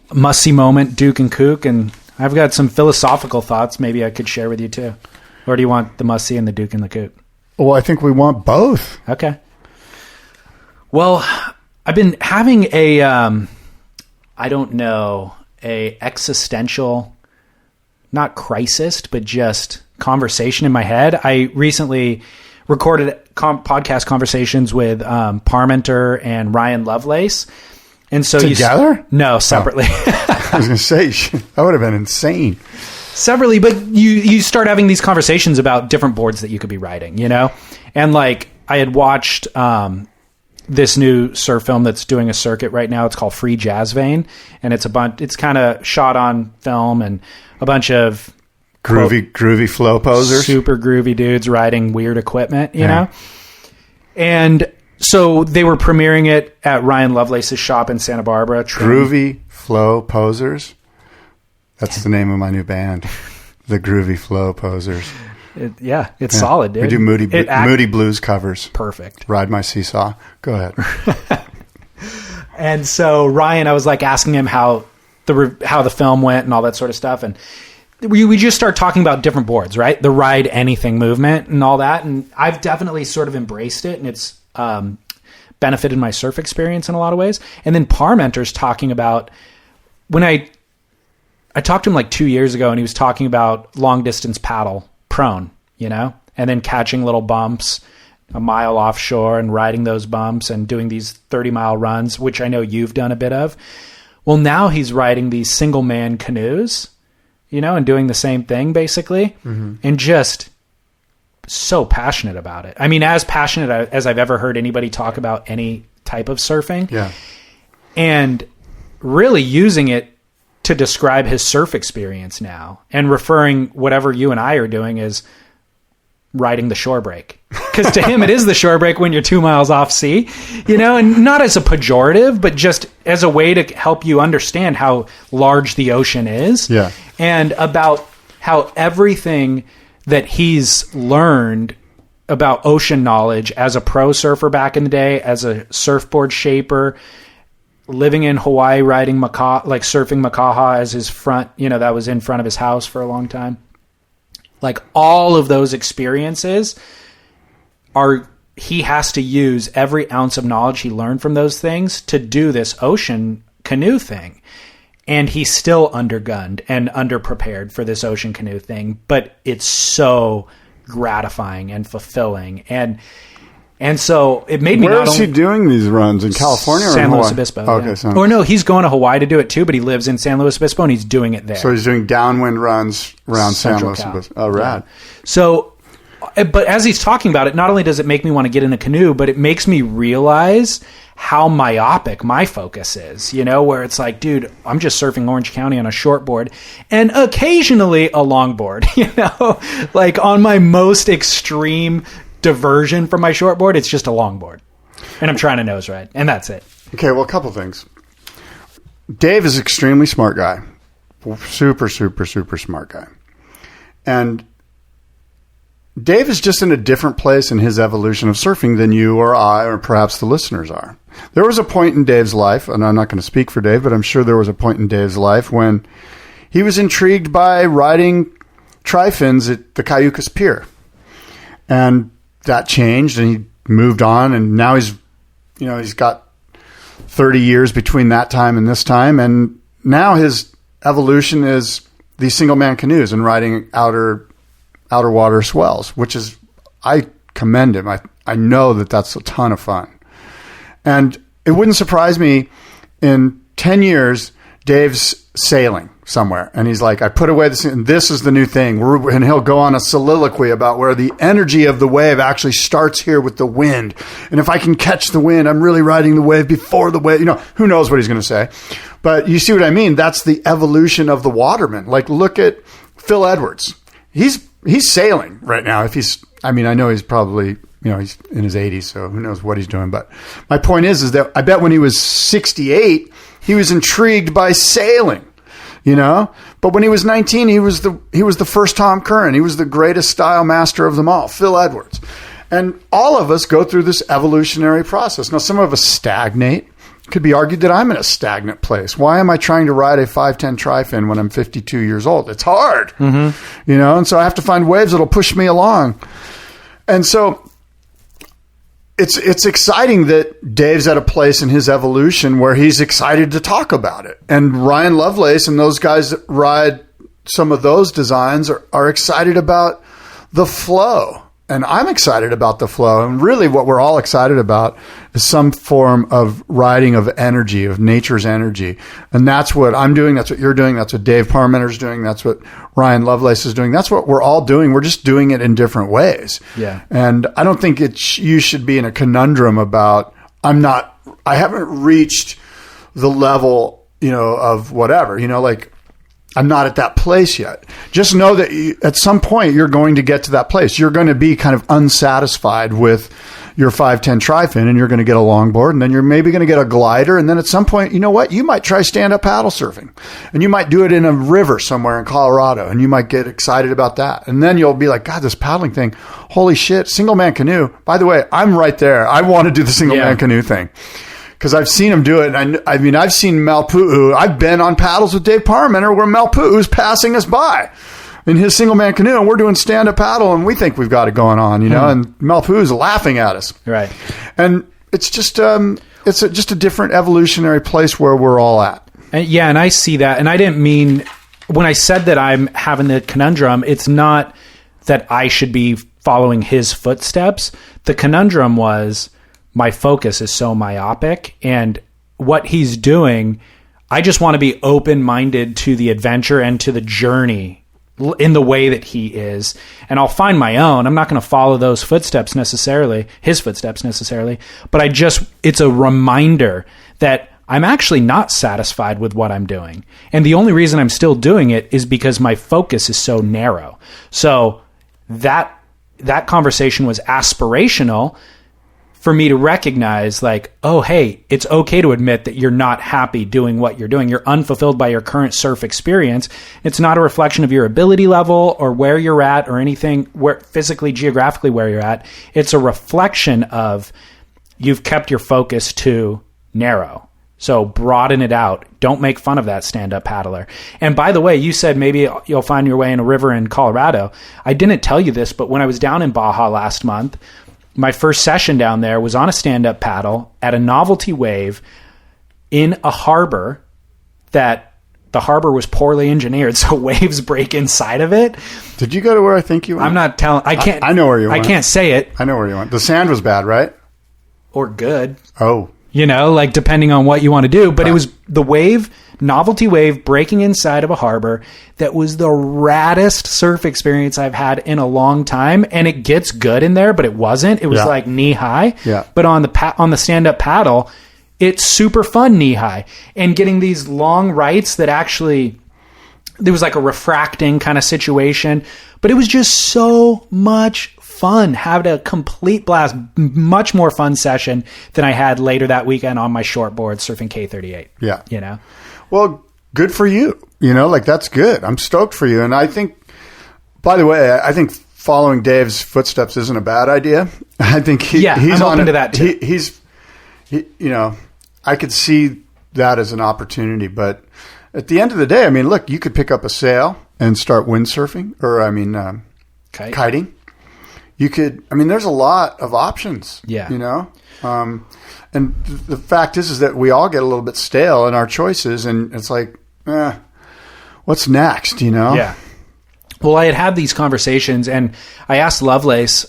Speaker 5: a must-see moment, Duke and Kook, and I've got some philosophical thoughts maybe I could share with you too. Or do you want the must-see and the Duke and the Kook?
Speaker 4: Well, I think we want both.
Speaker 5: Okay. Well, I've been having a existential, not crisis, but just conversation in my head. I recently recorded podcast conversations with Parmenter and Ryan Lovelace. And so
Speaker 4: together?
Speaker 5: No, separately.
Speaker 4: Oh. I was going to say, that would have been insane.
Speaker 5: Separately, but you start having these conversations about different boards that you could be riding, And I had watched this new surf film that's doing a circuit right now. It's called Free Jazz Vein, and it's kind of shot on film and a bunch of
Speaker 4: groovy flow posers,
Speaker 5: super groovy dudes riding weird equipment, you know. And so they were premiering it at Ryan Lovelace's shop in Santa Barbara.
Speaker 4: Groovy flow posers. That's the name of my new band, the Groovy Flow Posers.
Speaker 5: It's solid, dude.
Speaker 4: We do Moody Blues covers.
Speaker 5: Perfect.
Speaker 4: Ride My Seesaw. Go ahead.
Speaker 5: And so Ryan, I was asking him how the film went and all that sort of stuff, and we just start talking about different boards, right? The ride anything movement and all that, and I've definitely sort of embraced it, and it's benefited my surf experience in a lot of ways. And then Parmenter's talking about when I talked to him 2 years ago, and he was talking about long distance paddle prone, and then catching little bumps a mile offshore and riding those bumps and doing these 30-mile runs, which I know you've done a bit of. Well, now he's riding these single man canoes, and doing the same thing basically, and just so passionate about it. I mean, as passionate as I've ever heard anybody talk about any type of surfing.
Speaker 4: Yeah.
Speaker 5: And really using it to describe his surf experience now, and referring whatever you and I are doing as riding the shore break. Because to him, it is the shore break when you're 2 miles off sea, and not as a pejorative, but just as a way to help you understand how large the ocean is.
Speaker 4: Yeah.
Speaker 5: And about how everything that he's learned about ocean knowledge as a pro surfer back in the day, as a surfboard shaper, living in Hawaii, riding surfing Makaha as his front, that was in front of his house for a long time. Like all of those experiences he has to use every ounce of knowledge he learned from those things to do this ocean canoe thing. And he's still undergunned and underprepared for this ocean canoe thing, but it's so gratifying and fulfilling. And so it made me.
Speaker 4: Where is he doing these runs? In California or
Speaker 5: San
Speaker 4: in
Speaker 5: Luis
Speaker 4: Hawaii?
Speaker 5: Obispo?
Speaker 4: Okay,
Speaker 5: yeah. Or no, he's going to Hawaii to do it too, but he lives in San Luis Obispo and he's doing it there.
Speaker 4: So he's doing downwind runs around
Speaker 5: Central
Speaker 4: San Luis
Speaker 5: Cal.
Speaker 4: Obispo. Oh, rad.
Speaker 5: Yeah. So, but as he's talking about it, not only does it make me want to get in a canoe, but it makes me realize how myopic my focus is, where it's like, dude, I'm just surfing Orange County on a shortboard and occasionally a longboard, like on my most extreme diversion from my shortboard, it's just a longboard and I'm trying to nose ride and that's it.
Speaker 4: Okay. Well, a couple things. Dave is an extremely smart guy, super, super, super smart guy. And Dave is just in a different place in his evolution of surfing than you or I or perhaps the listeners are. There was a point in Dave's life, and I'm not going to speak for Dave, but I'm sure there was a point in Dave's life when he was intrigued by riding tri-fins at the Cayucas Pier. And that changed, and he moved on, and now he's got 30 years between that time and this time, and now his evolution is these single-man canoes and riding outer water swells, which is, I commend him. I know that that's a ton of fun. And it wouldn't surprise me in 10 years, Dave's sailing somewhere. And he's like, I put away this, and this is the new thing. And he'll go on a soliloquy about where the energy of the wave actually starts here with the wind. And if I can catch the wind, I'm really riding the wave before the wave. Who knows what he's going to say. But you see what I mean? That's the evolution of the waterman. Like, look at Phil Edwards. He's sailing right now. I know he's probably, he's in his 80s, so who knows what he's doing. But my point is that I bet when he was 68, he was intrigued by sailing, But when he was 19, he was the first Tom Curran. He was the greatest style master of them all, Phil Edwards. And all of us go through this evolutionary process. Now, some of us stagnate. It could be argued that I'm in a stagnant place. Why am I trying to ride a 510 tri-fin when I'm 52 years old? It's hard, and so I have to find waves that'll push me along. And so it's exciting that Dave's at a place in his evolution where he's excited to talk about it. And Ryan Lovelace and those guys that ride some of those designs are excited about the flow. And I'm excited about the flow. And really what we're all excited about is some form of riding of energy, of nature's energy. And that's what I'm doing. That's what you're doing. That's what Dave Parmenter's doing. That's what Ryan Lovelace is doing. That's what we're all doing. We're just doing it in different ways. Yeah. And I don't think you should be in a conundrum about, I haven't reached the level, of whatever, I'm not at that place yet. Just know that at some point you're going to get to that place. You're going to be kind of unsatisfied with your 510 tri-fin and you're going to get a longboard and then you're maybe going to get a glider. And then at some point, you know what? You might try stand-up paddle surfing and you might do it in a river somewhere in Colorado and you might get excited about that. And then you'll be like, God, this paddling thing, holy shit, single man canoe. By the way, I'm right there. I want to do the single man canoe thing. Because I've seen him do it. And I've seen Malpu'u. I've been on paddles with Dave Parmenter where Malpu'u's passing us by in his single-man canoe, and we're doing stand-up paddle, and we think we've got it going on, and Malpu'u's laughing at us. Right. And it's just just a different evolutionary place where we're all at.
Speaker 5: And I see that. And I didn't mean, when I said that I'm having the conundrum, it's not that I should be following his footsteps. The conundrum was, my focus is so myopic, and what he's doing, I just want to be open-minded to the adventure and to the journey in the way that he is. And I'll find my own. I'm not going to follow those footsteps necessarily, his footsteps necessarily, but it's a reminder that I'm actually not satisfied with what I'm doing. And the only reason I'm still doing it is because my focus is so narrow. So that conversation was aspirational for me to recognize like, oh, hey, it's okay to admit that you're not happy doing what you're doing. You're unfulfilled by your current surf experience. It's not a reflection of your ability level or where you're at or anything where physically, geographically where you're at. It's a reflection of you've kept your focus too narrow. So broaden it out. Don't make fun of that stand-up paddler. And by the way, you said maybe you'll find your way in a river in Colorado. I didn't tell you this, but when I was down in Baja last month, my first session down there was on a stand-up paddle at a novelty wave in a harbor that the harbor was poorly engineered, so waves break inside of it.
Speaker 4: Did you go to where I think you went?
Speaker 5: I'm not telling. I can't.
Speaker 4: I know where you went.
Speaker 5: I can't say it.
Speaker 4: I know where you went. The sand was bad, right?
Speaker 5: Or good.
Speaker 4: Oh.
Speaker 5: You know, like depending on what you want to do. But It was the wave, novelty wave breaking inside of a harbor that was the raddest surf experience I've had in a long time. And it gets good in there, but it wasn't. It was like knee high.
Speaker 4: Yeah.
Speaker 5: But on the stand-up paddle, it's super fun knee high. And getting these long rights that actually, there was like a refracting kind of situation. But it was just so much fun. Had a complete blast. Much more fun session than I had later that weekend on my shortboard surfing K38.
Speaker 4: Yeah.
Speaker 5: You know?
Speaker 4: Well, good for you. You know, like that's good. I'm stoked for you. And I think, by the way, I think following Dave's footsteps isn't a bad idea. I think he's
Speaker 5: I'm open to that too.
Speaker 4: You know, I could see that as an opportunity. But at the end of the day, I mean, look, you could pick up a sail and start windsurfing or, kiting. You could, I mean, there's a lot of options, you know? And the fact is that we all get a little bit stale in our choices, and it's like, what's next, you know?
Speaker 5: Yeah. Well, I had these conversations, and I asked Lovelace,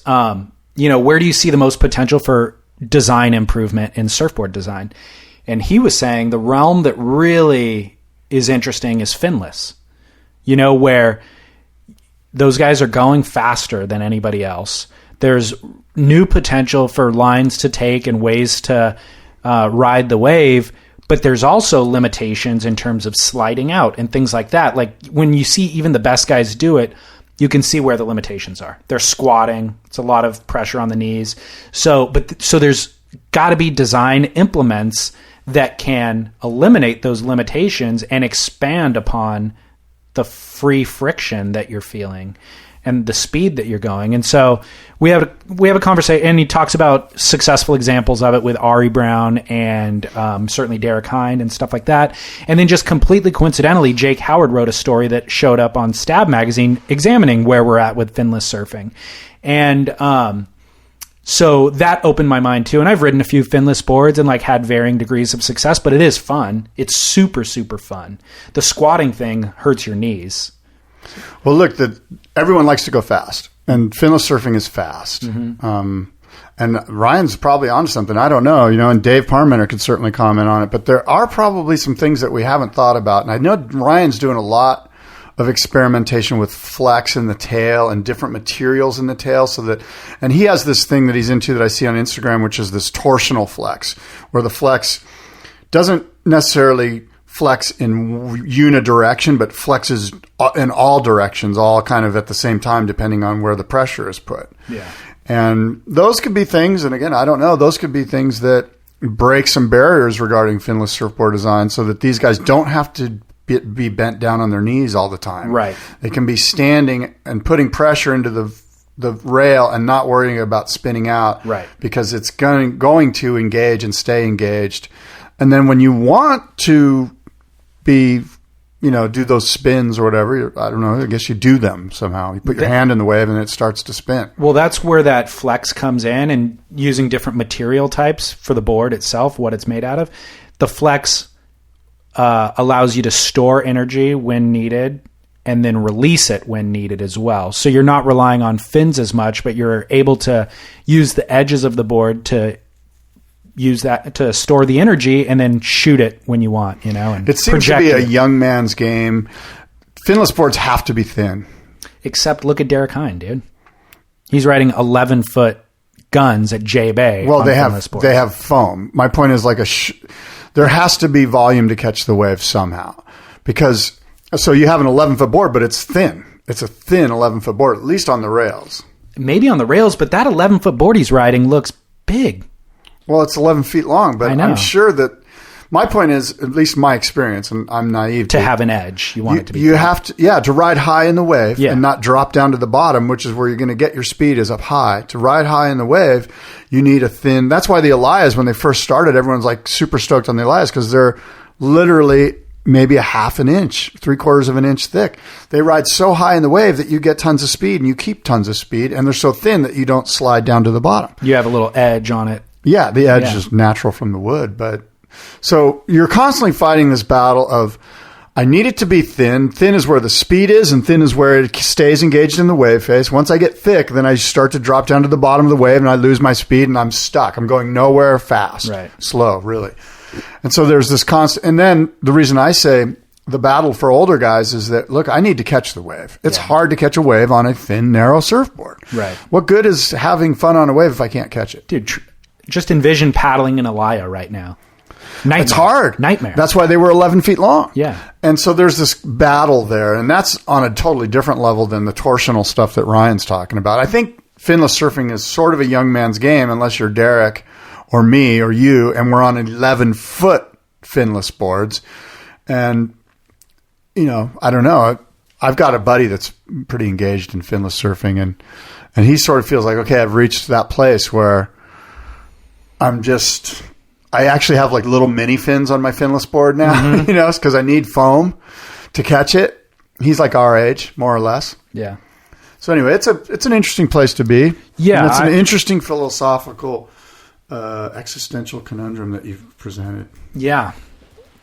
Speaker 5: you know, where do you see the most potential for design improvement in surfboard design? And he was saying the realm that really is interesting is finless, you know, where those guys are going faster than anybody else. There's new potential for lines to take and ways to ride the wave, but there's also limitations in terms of sliding out and things like that. Like when you see even the best guys do it, you can see where the limitations are. They're squatting. It's a lot of pressure on the knees. So there's got to be design implements that can eliminate those limitations and expand upon the free friction that you're feeling and the speed that you're going. And so we have a conversation, and he talks about successful examples of it with Ari Brown and certainly Derek Hind and stuff like that. And then just completely coincidentally, Jake Howard wrote a story that showed up on Stab magazine examining where we're at with finless surfing. And so that opened my mind too. And I've ridden a few finless boards and like had varying degrees of success, but it is fun. It's super, super fun. The squatting thing hurts your knees.
Speaker 4: Well, look, everyone likes to go fast, and finless surfing is fast.
Speaker 5: Mm-hmm.
Speaker 4: And Ryan's probably onto something. I don't know, you know, and Dave Parmenter could certainly comment on it, but there are probably some things that we haven't thought about. And I know Ryan's doing a lot of experimentation with flex in the tail and different materials in the tail, and he has this thing that he's into that I see on Instagram, which is this torsional flex, where the flex doesn't necessarily flex in unidirection, but flexes in all directions, all kind of at the same time, depending on where the pressure is put.
Speaker 5: Yeah.
Speaker 4: And those could be things, and again, I don't know, those could be things that break some barriers regarding finless surfboard design so that these guys don't have to be bent down on their knees all the time.
Speaker 5: Right.
Speaker 4: They can be standing and putting pressure into the rail and not worrying about spinning out.
Speaker 5: Right.
Speaker 4: Because it's going to engage and stay engaged. And then when you want to be, you know, do those spins or whatever, I don't know, I guess you do them somehow. You put your hand in the wave and it starts to spin.
Speaker 5: Well, that's where that flex comes in, and using different material types for the board itself, what it's made out of. The flex allows you to store energy when needed and then release it when needed as well. So you're not relying on fins as much, but you're able to use the edges of the board to use that to store the energy and then shoot it when you want, you know, and
Speaker 4: it seems to be a young man's game. Finless boards have to be thin.
Speaker 5: Except look at Derek Hind, dude. He's riding 11-foot guns at J Bay.
Speaker 4: Well, they have foam. My point is like there has to be volume to catch the wave somehow, because so you have an 11-foot board, but it's thin. It's a thin 11-foot board, at least on the rails.
Speaker 5: Maybe on the rails, but that 11-foot board he's riding looks big.
Speaker 4: Well, it's 11 feet long, but
Speaker 5: I know.
Speaker 4: I'm sure that my point is, at least my experience, and I'm naive
Speaker 5: To have an edge. You want it to be
Speaker 4: you
Speaker 5: thin.
Speaker 4: have to ride high in the wave
Speaker 5: Yeah.
Speaker 4: and not drop down to the bottom, which is where you're going to get your speed is up high. To ride high in the wave, you need a thin. That's why the Elias, when they first started, everyone's like super stoked on the Elias because they're literally maybe a half an inch, 3/4 of an inch thick. They ride so high in the wave that you get tons of speed and you keep tons of speed, and they're so thin that you don't slide down to the bottom.
Speaker 5: You have a little edge on it.
Speaker 4: Yeah, the edge is natural from the wood, but so you're constantly fighting this battle of I need it to be thin. Thin is where the speed is, and thin is where it stays engaged in the wave face. Once I get thick, then I start to drop down to the bottom of the wave, and I lose my speed, and I'm stuck. I'm going nowhere fast.
Speaker 5: Right.
Speaker 4: Slow, really. And so there's this constant. And then the reason I say the battle for older guys is that, look, I need to catch the wave. It's hard to catch a wave on a thin, narrow surfboard.
Speaker 5: Right.
Speaker 4: What good is having fun on a wave if I can't catch it?
Speaker 5: Dude, just envision paddling an Elia right now. Nightmare.
Speaker 4: It's hard.
Speaker 5: Nightmare.
Speaker 4: That's why they were 11 feet long.
Speaker 5: Yeah.
Speaker 4: And so there's this battle there, and that's on a totally different level than the torsional stuff that Ryan's talking about. I think finless surfing is sort of a young man's game unless you're Derek or me or you, and we're on 11-foot finless boards. And, you know, I don't know. I've got a buddy that's pretty engaged in finless surfing, and he sort of feels like, okay, I've reached that place where I actually have like little mini fins on my finless board now, you know, because I need foam to catch it. He's like our age, more or less.
Speaker 5: Yeah.
Speaker 4: So anyway, it's an interesting place to be.
Speaker 5: Yeah,
Speaker 4: And it's an interesting philosophical, existential conundrum that you've presented.
Speaker 5: Yeah.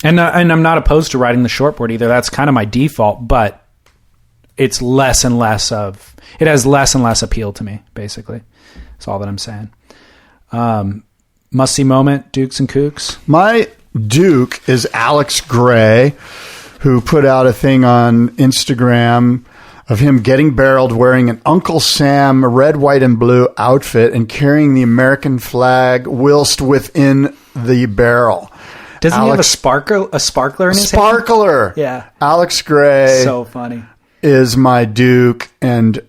Speaker 5: And I'm not opposed to riding the shortboard either. That's kind of my default, but it's less and less it has less and less appeal to me, basically. That's all that I'm saying. Must-see moment, Dukes and Kooks.
Speaker 4: My Duke is Alex Gray, who put out a thing on Instagram of him getting barreled wearing an Uncle Sam red, white, and blue outfit and carrying the American flag whilst within the barrel.
Speaker 5: Doesn't he have a sparkler in his hand?
Speaker 4: Sparkler.
Speaker 5: Yeah.
Speaker 4: Alex Gray
Speaker 5: So funny.
Speaker 4: is my Duke, and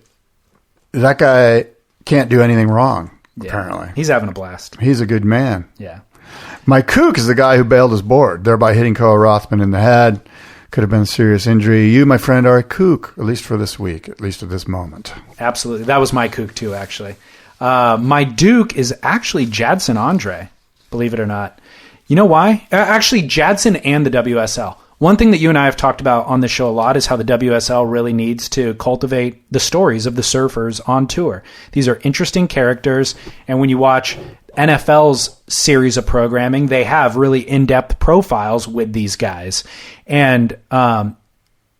Speaker 4: that guy can't do anything wrong, apparently.
Speaker 5: He's having a blast.
Speaker 4: He's a good man.
Speaker 5: Yeah.
Speaker 4: My kook is the guy who bailed his board, thereby hitting Koa Rothman in the head. Could have been a serious injury. You, my friend, are a kook, at least for this week, at least at this moment.
Speaker 5: Absolutely. That was my kook, too, actually. My Duke is actually Jadson Andre, believe it or not. You know why? Actually, Jadson and the WSL. One thing that you and I have talked about on the show a lot is how the WSL really needs to cultivate the stories of the surfers on tour. These are interesting characters, and when you watch NFL's series of programming, they have really in-depth profiles with these guys. And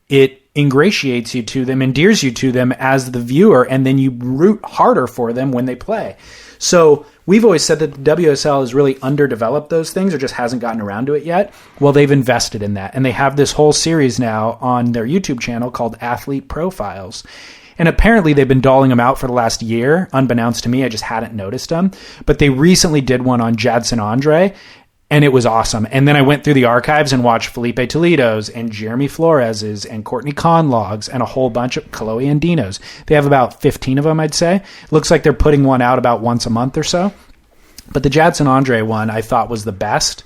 Speaker 5: it ingratiates you to them, endears you to them as the viewer, and then you root harder for them when they play. So we've always said that the WSL has really underdeveloped those things or just hasn't gotten around to it yet. Well, they've invested in that. And they have this whole series now on their YouTube channel called Athlete Profiles. And apparently they've been doling them out for the last year, unbeknownst to me. I just hadn't noticed them. But they recently did one on Jadson Andre, and it was awesome. And then I went through the archives and watched Felipe Toledo's and Jeremy Flores's and Courtney Conlog's and a whole bunch of Chloe Andino's. They have about 15 of them, I'd say. Looks like they're putting one out about once a month or so. But the Jadson Andre one I thought was the best.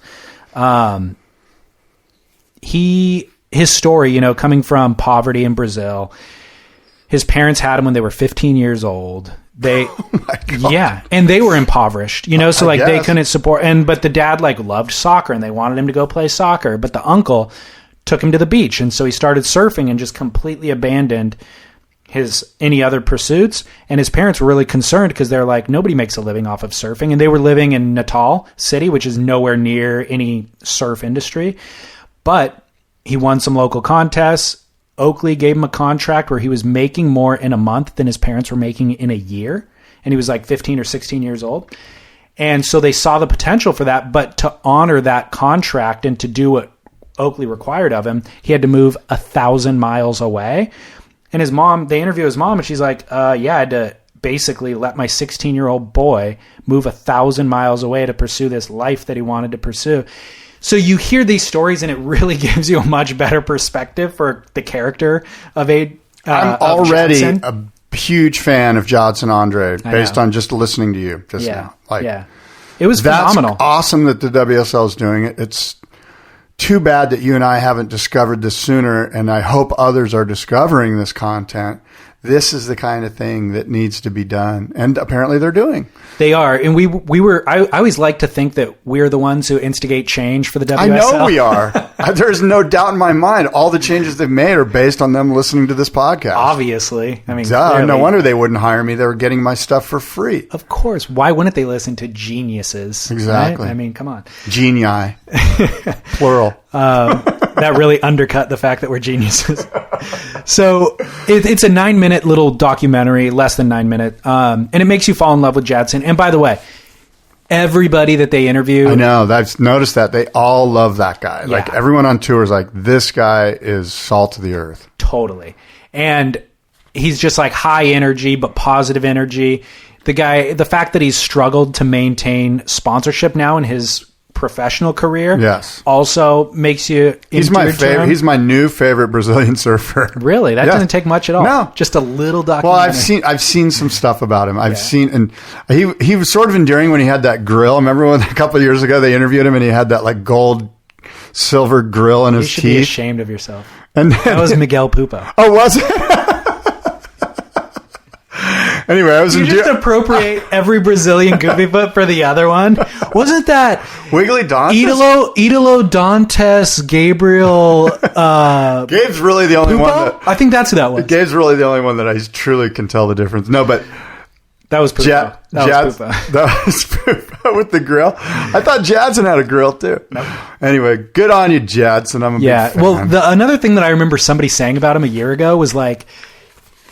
Speaker 5: His story, you know, coming from poverty in Brazil. His parents had him when they were 15 years old. Yeah, and they were impoverished, you know, so like they couldn't support, but the dad like loved soccer and they wanted him to go play soccer, but the uncle took him to the beach, and so he started surfing and just completely abandoned any other pursuits. And his parents were really concerned because they're like, nobody makes a living off of surfing, and they were living in Natal City, which is nowhere near any surf industry. But he won some local contests. Oakley gave him a contract where he was making more in a month than his parents were making in a year. And he was like 15 or 16 years old. And so they saw the potential for that. But to honor that contract and to do what Oakley required of him, he had to move 1,000 miles away. And his mom, they interview his mom, and she's like, yeah, I had to basically let my 16-year-old boy move 1,000 miles away to pursue this life that he wanted to pursue. So you hear these stories, and it really gives you a much better perspective for the character of I'm
Speaker 4: already a huge fan of Jadson Andre based on just listening to you just now. Like,
Speaker 5: It was phenomenal.
Speaker 4: That's awesome that the WSL is doing it. It's too bad that you and I haven't discovered this sooner, and I hope others are discovering this content. This is the kind of thing that needs to be done, and apparently they're doing.
Speaker 5: They are, and we were. I always like to think that we're the ones who instigate change for the WSL.
Speaker 4: I know we are. There's no doubt in my mind. All the changes they've made are based on them listening to this podcast.
Speaker 5: Obviously, I mean,
Speaker 4: no wonder they wouldn't hire me. They were getting my stuff for free.
Speaker 5: Of course, why wouldn't they listen to geniuses?
Speaker 4: Exactly.
Speaker 5: Right? I mean, come on,
Speaker 4: genii, plural.
Speaker 5: That really undercut the fact that we're geniuses. So it's a 9-minute little documentary, less than 9 minutes, and it makes you fall in love with Jadson. And by the way, everybody that they interview,
Speaker 4: I know, I've noticed that they all love that guy.
Speaker 5: Yeah.
Speaker 4: Like everyone on tour is like, this guy is salt of the earth.
Speaker 5: Totally. And he's just like high energy, but positive energy. The fact that he's struggled to maintain sponsorship now in his professional career,
Speaker 4: yes,
Speaker 5: also makes you.
Speaker 4: He's my favorite. He's my new favorite Brazilian surfer.
Speaker 5: Really, that doesn't take much at all.
Speaker 4: No,
Speaker 5: just a little documentary.
Speaker 4: Well, I've seen some stuff about him. I've seen, and he was sort of endearing when he had that grill. Remember when a couple of years ago they interviewed him and he had that like gold, silver grill in his teeth.
Speaker 5: You should be ashamed of yourself.
Speaker 4: And
Speaker 5: that was Miguel Pupo.
Speaker 4: Oh, was it? Anyway, I was
Speaker 5: you just appropriate every Brazilian goofy foot for the other one. Wasn't that
Speaker 4: Wiggly Dantes?
Speaker 5: Idolo Dantes Gabriel?
Speaker 4: Gabe's really the only
Speaker 5: Pupo?
Speaker 4: one that
Speaker 5: I think that's who that was.
Speaker 4: Gabe's really the only one that I truly can tell the difference. No, but
Speaker 5: that was Pupo. That was
Speaker 4: Pupo with the grill. I thought Jadson had a grill too. Nope. Anyway, good on you, Jadson. I'm a big fan.
Speaker 5: Well, another thing that I remember somebody saying about him a year ago was like,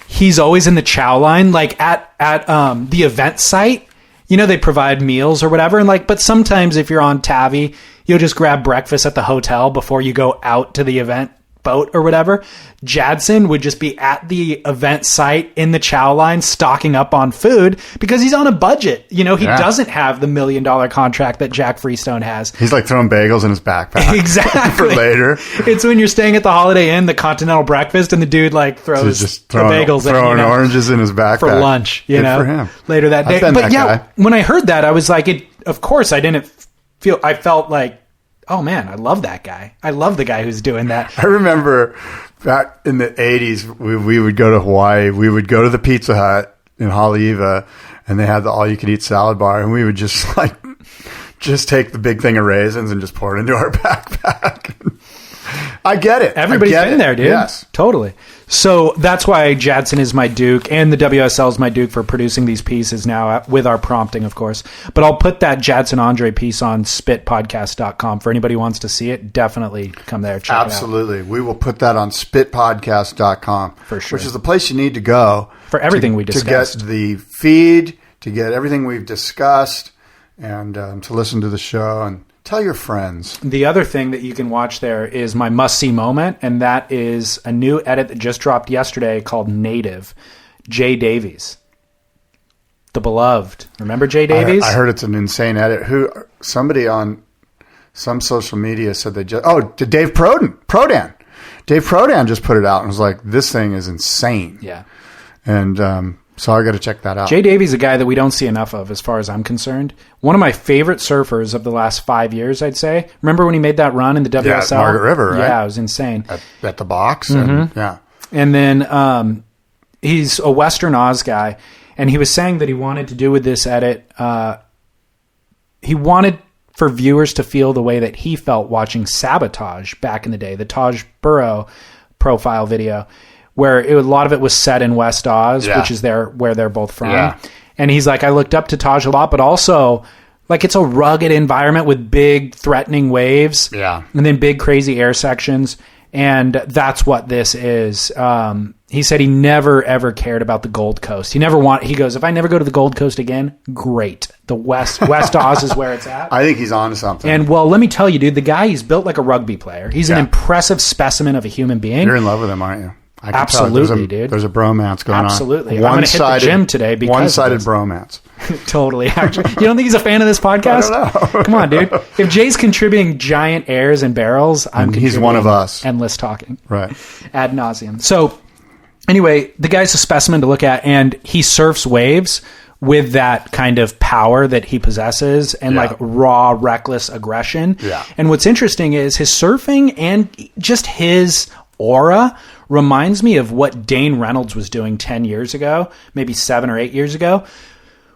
Speaker 5: he's always in the chow line, like at the event site. You know, they provide meals or whatever. And like, but sometimes if you're on Tavi, you'll just grab breakfast at the hotel before you go out to the event boat or whatever. Jadson would just be at the event site in the chow line stocking up on food because he's on a budget. You know, he doesn't have the $1 million contract that Jack Freestone has.
Speaker 4: He's like throwing bagels in his backpack.
Speaker 5: Exactly.
Speaker 4: For later.
Speaker 5: It's when you're staying at the Holiday Inn, the continental breakfast, and the dude like throws the bagels
Speaker 4: throwing oranges in his backpack.
Speaker 5: For lunch, you know,
Speaker 4: for him.
Speaker 5: Later that day. But yeah, when I heard that, I was like, of course I felt like, oh man, I love that guy. I love the guy who's doing that.
Speaker 4: I remember back in the 80s, we would go to Hawaii. We would go to the Pizza Hut in Haleiwa, and they had the all-you-could-eat salad bar, and we would just take the big thing of raisins and just pour it into our backpack. I get it.
Speaker 5: Everybody's been there, dude.
Speaker 4: Yes.
Speaker 5: Totally. So that's why Jadson is my Duke, and the WSL is my Duke for producing these pieces now with our prompting, of course. But I'll put that Jadson Andre piece on spitpodcast.com. For anybody who wants to see it, definitely come there. Check
Speaker 4: Absolutely. It out. We will put that on spitpodcast.com.
Speaker 5: For sure.
Speaker 4: Which is the place you need to go.
Speaker 5: For everything we discussed.
Speaker 4: To get the feed, to get everything we've discussed, and to listen to the show and tell your friends.
Speaker 5: The other thing that you can watch there is my must-see moment, and that is a new edit that just dropped yesterday called Native. Jay Davies. The beloved. Remember Jay Davies?
Speaker 4: I heard it's an insane edit. Somebody on some social media said Dave Prodan. Dave Prodan just put it out and was like, this thing is insane.
Speaker 5: Yeah.
Speaker 4: And so I got to check that out.
Speaker 5: Jay Davies is a guy that we don't see enough of as far as I'm concerned. One of my favorite surfers of the last 5 years, I'd say. Remember when he made that run in the WSL?
Speaker 4: Yeah, Margaret River, right?
Speaker 5: Yeah, it was insane.
Speaker 4: At the box?
Speaker 5: Mm-hmm.
Speaker 4: And
Speaker 5: then he's a Western Oz guy, and he was saying that he wanted to do with this edit, he wanted for viewers to feel the way that he felt watching Sabotage back in the day, the Taj Burrow profile video, where a lot of it was set in West Oz, which is where they're both from. Yeah. And he's like, I looked up to Taj a lot, but also like it's a rugged environment with big threatening waves.
Speaker 4: Yeah.
Speaker 5: And then big crazy air sections. And that's what this is. He said he never ever cared about the Gold Coast. He goes, if I never go to the Gold Coast again, great. The West Oz is where it's at.
Speaker 4: I think he's on to something.
Speaker 5: And well, let me tell you, dude, the guy, he's built like a rugby player. He's an impressive specimen of a human being.
Speaker 4: You're in love with him, aren't you?
Speaker 5: Absolutely, dude.
Speaker 4: There's a bromance going on.
Speaker 5: Absolutely. I'm going to hit the gym today because
Speaker 4: one-sided bromance.
Speaker 5: Totally. Actually, you don't think he's a fan of this podcast?
Speaker 4: I don't know.
Speaker 5: Come on, dude. If Jay's contributing giant airs and barrels, I'm contributing
Speaker 4: he's one of us.
Speaker 5: endless talking.
Speaker 4: Right.
Speaker 5: Ad nauseum. So anyway, the guy's a specimen to look at, and he surfs waves with that kind of power that he possesses and like raw, reckless aggression.
Speaker 4: Yeah.
Speaker 5: And what's interesting is his surfing and just his aura reminds me of what Dane Reynolds was doing 10 years ago, maybe 7 or 8 years ago,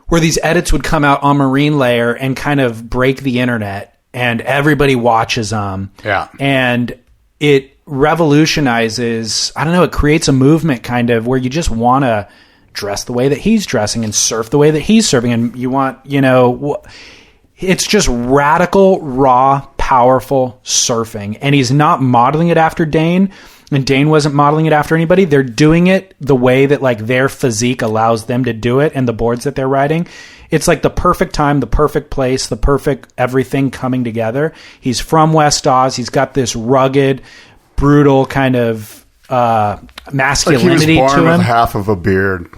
Speaker 5: where these edits would come out on Marine Layer and kind of break the internet and everybody watches them.
Speaker 4: Yeah.
Speaker 5: And it revolutionizes, I don't know, it creates a movement kind of where you just want to dress the way that he's dressing and surf the way that he's surfing. And you want, it's just radical, raw, powerful surfing. And he's not modeling it after Dane. And Dane wasn't modeling it after anybody. They're doing it the way that like their physique allows them to do it and the boards that they're riding. It's like the perfect time, the perfect place, the perfect everything coming together. He's from West Oz. He's got this rugged, brutal kind of masculinity
Speaker 4: he was born
Speaker 5: to him.
Speaker 4: with half of a beard.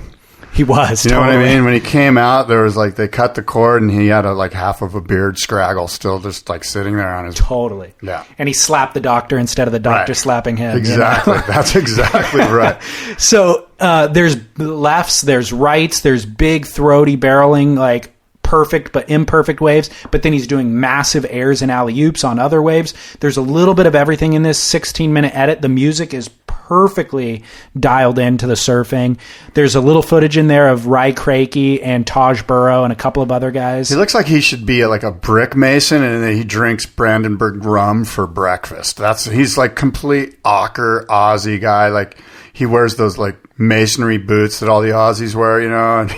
Speaker 5: He was.
Speaker 4: You know what I mean? When he came out, there was like they cut the cord, and he had like half of a beard scraggle still just like sitting there on his.
Speaker 5: Totally.
Speaker 4: Yeah.
Speaker 5: And he slapped the doctor instead of the doctor slapping him.
Speaker 4: Exactly. That's exactly right.
Speaker 5: So there's lefts, there's rights, there's big throaty barreling, like perfect but imperfect waves, but then he's doing massive airs and alley-oops on other waves. There's a little bit of everything in this 16-minute edit. The music is perfectly dialed into the surfing. There's a little footage in there of Ry Crakey and Taj Burrow and a couple of other guys.
Speaker 4: He looks like he should be like a brick mason, and then he drinks Brandenburg rum for breakfast. He's like complete Ocker Aussie guy. Like he wears those like masonry boots that all the Aussies wear, and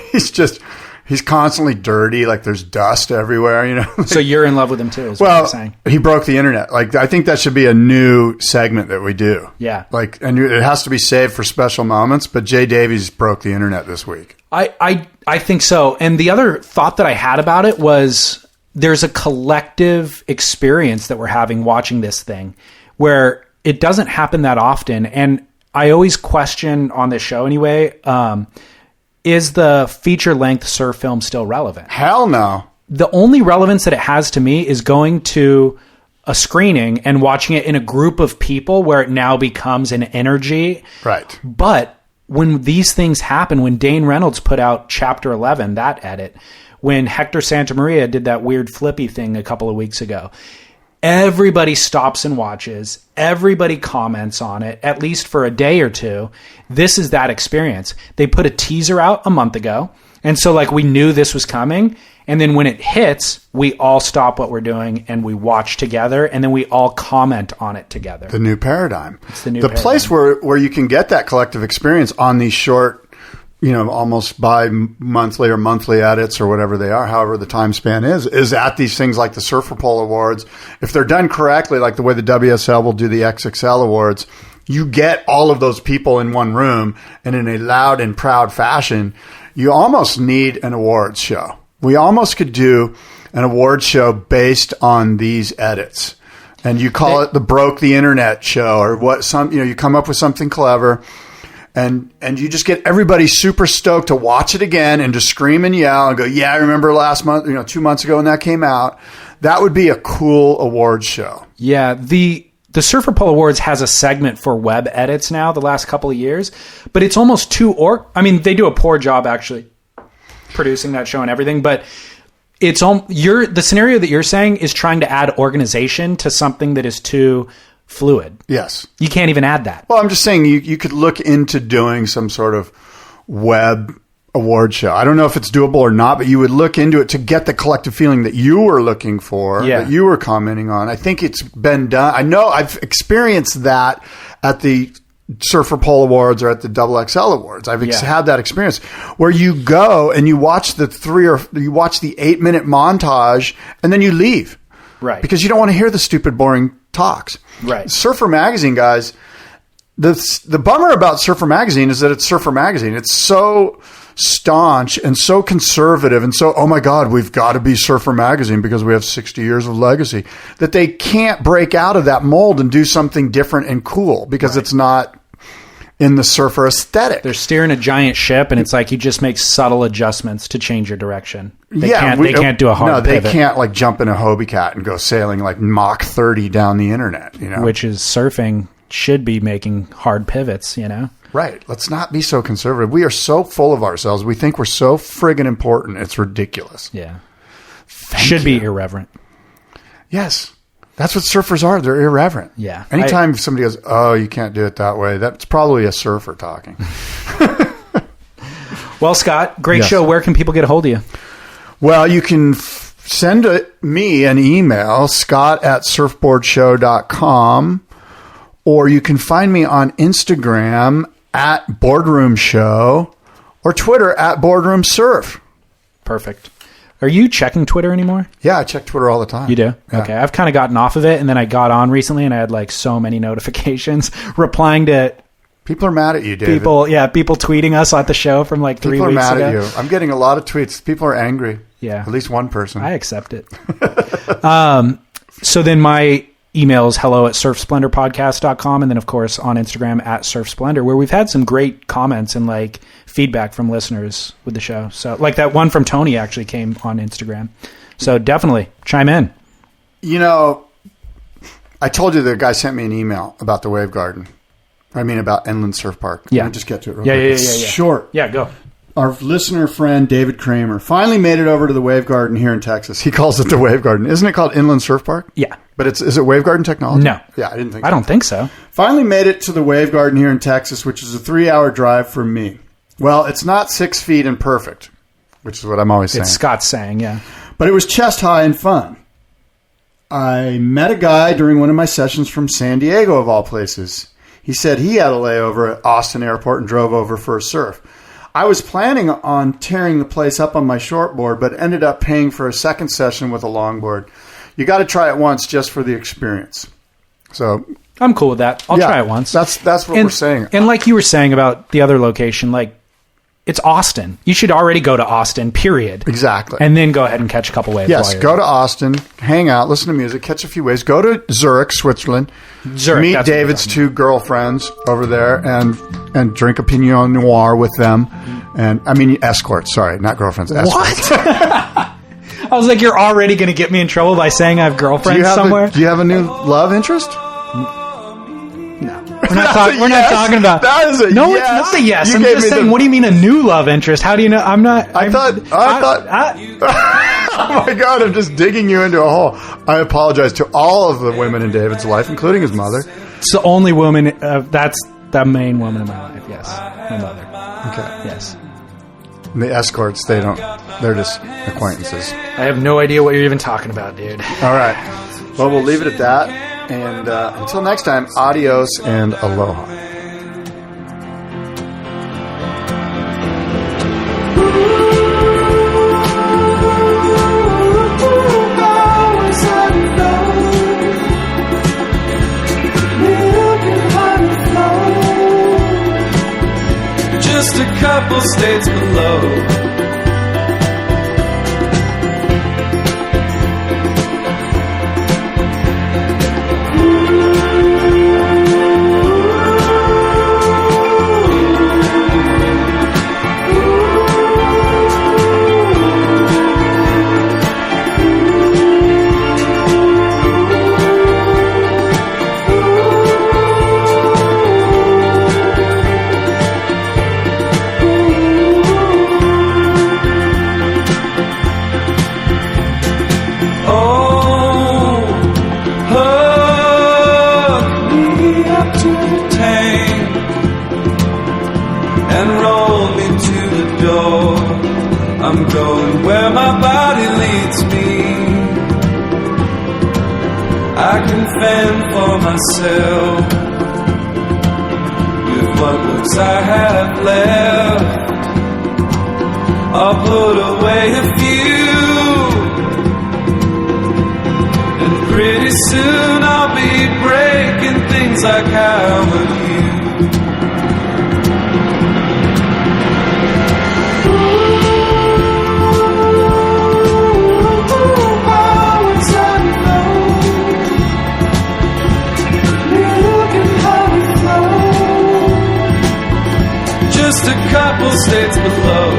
Speaker 4: he's constantly dirty. Like there's dust everywhere,
Speaker 5: So you're in love with him too, is what you're saying.
Speaker 4: He broke the internet. Like I think that should be a new segment that we do.
Speaker 5: Yeah.
Speaker 4: Like, and it has to be saved for special moments, but Jay Davies broke the internet this week.
Speaker 5: I think so. And the other thought that I had about it was there's a collective experience that we're having watching this thing where it doesn't happen that often. And I always question on this show anyway, is the feature-length surf film still relevant?
Speaker 4: Hell no.
Speaker 5: The only relevance that it has to me is going to a screening and watching it in a group of people where it now becomes an energy.
Speaker 4: Right.
Speaker 5: But when these things happen, when Dane Reynolds put out Chapter 11, that edit, when Hector Santamaria did that weird flippy thing a couple of weeks ago, everybody stops and watches. Everybody comments on it, at least for a day or two. This is that experience. They put a teaser out a month ago. And so like we knew this was coming. And then when it hits, we all stop what we're doing and we watch together. And then we all comment on it together.
Speaker 4: The new paradigm.
Speaker 5: It's the new
Speaker 4: paradigm.
Speaker 5: place
Speaker 4: where you can get that collective experience on these short, almost bi-monthly or monthly edits or whatever they are, however the time span is at these things like the Surfer Pole Awards. If they're done correctly, like the way the WSL will do the XXL Awards, you get all of those people in one room, and in a loud and proud fashion, you almost need an awards show. We almost could do an awards show based on these edits. And you call it the Broke the Internet show, or you come up with something clever. And you just get everybody super stoked to watch it again and to scream and yell and go, yeah, I remember last month, 2 months ago when that came out. That would be a cool awards show.
Speaker 5: Yeah, the Surfer Pole Awards has a segment for web edits now the last couple of years, but it's almost they do a poor job actually producing that show and everything, but it's the scenario that you're saying is trying to add organization to something that is too fluid.
Speaker 4: Yes.
Speaker 5: You can't even add that.
Speaker 4: Well, I'm just saying you could look into doing some sort of web award show. I don't know if it's doable or not, but you would look into it to get the collective feeling that you were looking for, that you were commenting on. I think it's been done. I know I've experienced that at the Surfer Pole Awards or at the XXL Awards. I've had that experience where you go and you watch the 8-minute montage and then you leave.
Speaker 5: Right.
Speaker 4: Because you don't want to hear the stupid, boring talks.
Speaker 5: Right.
Speaker 4: Surfer Magazine, guys, the bummer about Surfer Magazine is that it's Surfer Magazine. It's so staunch and so conservative and so, oh my God, we've got to be Surfer Magazine because we have 60 years of legacy, that they can't break out of that mold and do something different and cool because it's not in the surfer aesthetic.
Speaker 5: They're steering a giant ship, and it's like you just make subtle adjustments to change your direction. They can't do a hard pivot.
Speaker 4: They can't like jump in a Hobie Cat and go sailing like Mach 30 down the internet,
Speaker 5: Which is surfing should be making hard pivots,
Speaker 4: Right. Let's not be so conservative. We are so full of ourselves. We think we're so friggin' important. It's ridiculous.
Speaker 5: Yeah. Should be irreverent.
Speaker 4: Yes. That's what surfers are. They're irreverent.
Speaker 5: Yeah.
Speaker 4: Anytime somebody goes, oh, you can't do it that way, that's probably a surfer talking.
Speaker 5: Well, Scott, great
Speaker 4: Yes.
Speaker 5: show. Where can people get a hold of you?
Speaker 4: Well, you can send me an email, scott@surfboardshow.com, or you can find me on Instagram @Boardroom Show or Twitter @Boardroom Surf.
Speaker 5: Perfect. Are you checking Twitter anymore?
Speaker 4: Yeah, I check Twitter all the time.
Speaker 5: You do?
Speaker 4: Yeah.
Speaker 5: Okay. I've kind of gotten off of it, and then I got on recently, and I had like so many notifications replying to
Speaker 4: People are mad at you, David.
Speaker 5: people tweeting us at the show from like 3
Speaker 4: People are
Speaker 5: weeks
Speaker 4: mad
Speaker 5: ago.
Speaker 4: at you. I'm getting a lot of tweets. People are angry.
Speaker 5: Yeah.
Speaker 4: At least one person.
Speaker 5: I accept it. So then my email is hello@surfsplendorpodcast.com, and then of course on Instagram @surfsplendor, where we've had some great comments and like feedback from listeners with the show. So like that one from Tony actually came on Instagram. So definitely chime in.
Speaker 4: You know, I told you the guy sent me an email about the Wave Garden. I mean, about Inland Surf Park.
Speaker 5: Yeah.
Speaker 4: Let me just get to it real
Speaker 5: Yeah,
Speaker 4: quick.
Speaker 5: yeah,
Speaker 4: It's
Speaker 5: yeah.
Speaker 4: short.
Speaker 5: Yeah, go.
Speaker 4: Our listener friend, David Kramer, finally made it over to the Wave Garden here in Texas. He calls it the Wave Garden. Isn't it called Inland Surf Park?
Speaker 5: Yeah.
Speaker 4: But is it Wave Garden technology?
Speaker 5: No.
Speaker 4: Yeah, I didn't think
Speaker 5: I don't think so.
Speaker 4: Finally made it to the Wave Garden here in Texas, which is a 3-hour drive from me. Well, it's not 6 feet and perfect, which is what I'm always saying.
Speaker 5: It's Scott's saying, yeah.
Speaker 4: But it was chest high and fun. I met a guy during one of my sessions from San Diego, of all places. He said he had a layover at Austin Airport and drove over for a surf. I was planning on tearing the place up on my shortboard, but ended up paying for a second session with a longboard. You got to try it once just for the experience. So
Speaker 5: I'm cool with that. I'll
Speaker 4: yeah,
Speaker 5: try it once.
Speaker 4: That's what we're saying.
Speaker 5: And like you were saying about the other location, like it's Austin. You should already go to Austin, period.
Speaker 4: Exactly.
Speaker 5: And then go ahead and catch a couple waves.
Speaker 4: Yes,
Speaker 5: while you're
Speaker 4: go
Speaker 5: there.
Speaker 4: to Austin, hang out, listen to music, catch a few waves. Go to Zurich, Switzerland.
Speaker 5: Zurich,
Speaker 4: meet
Speaker 5: that's what
Speaker 4: David's
Speaker 5: we're
Speaker 4: 2 girlfriends over there and drink a Pinot Noir with them. And I mean, escorts. Sorry, not girlfriends. Escorts.
Speaker 5: What? I was like, you're already going to get me in trouble by saying I have girlfriends somewhere.
Speaker 4: Do you have a new love interest?
Speaker 5: We're not talking about
Speaker 4: that. Is a
Speaker 5: no,
Speaker 4: yes.
Speaker 5: it's not a yes.
Speaker 4: You
Speaker 5: I'm
Speaker 4: gave
Speaker 5: just
Speaker 4: me
Speaker 5: saying. What do you mean a new love interest? How do you know? I'm not.
Speaker 4: I thought. Oh my God! I'm just digging you into a hole. I apologize to all of the women in David's life, including his mother.
Speaker 5: It's the only woman. That's the main woman in my life. Yes, my mother.
Speaker 4: Okay.
Speaker 5: Yes.
Speaker 4: And the escorts, they're just acquaintances.
Speaker 5: I have no idea what you're even talking about, dude.
Speaker 4: All right. Well, we'll leave it at that. And until next time, adios and aloha.
Speaker 6: Just a couple states below. I'm going where my body leads me. I can fend for myself with what looks I have left. I'll put away a few, and pretty soon I'll be breaking things like how would you. Just a couple states below.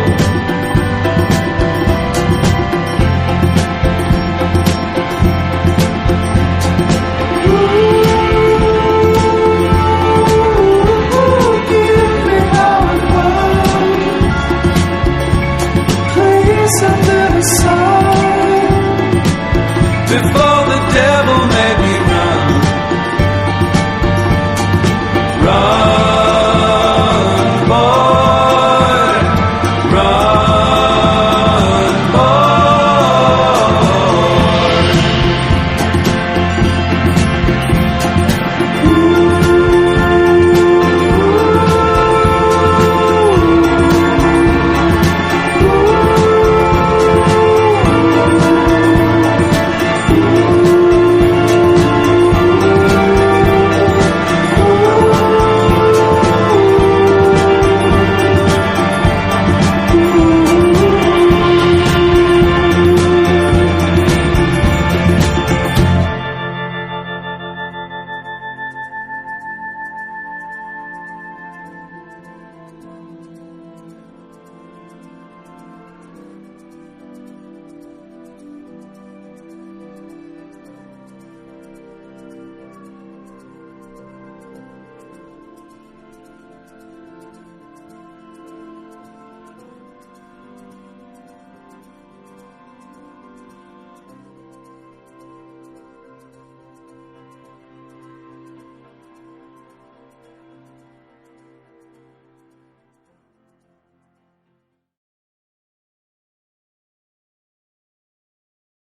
Speaker 6: Give voice under the sun.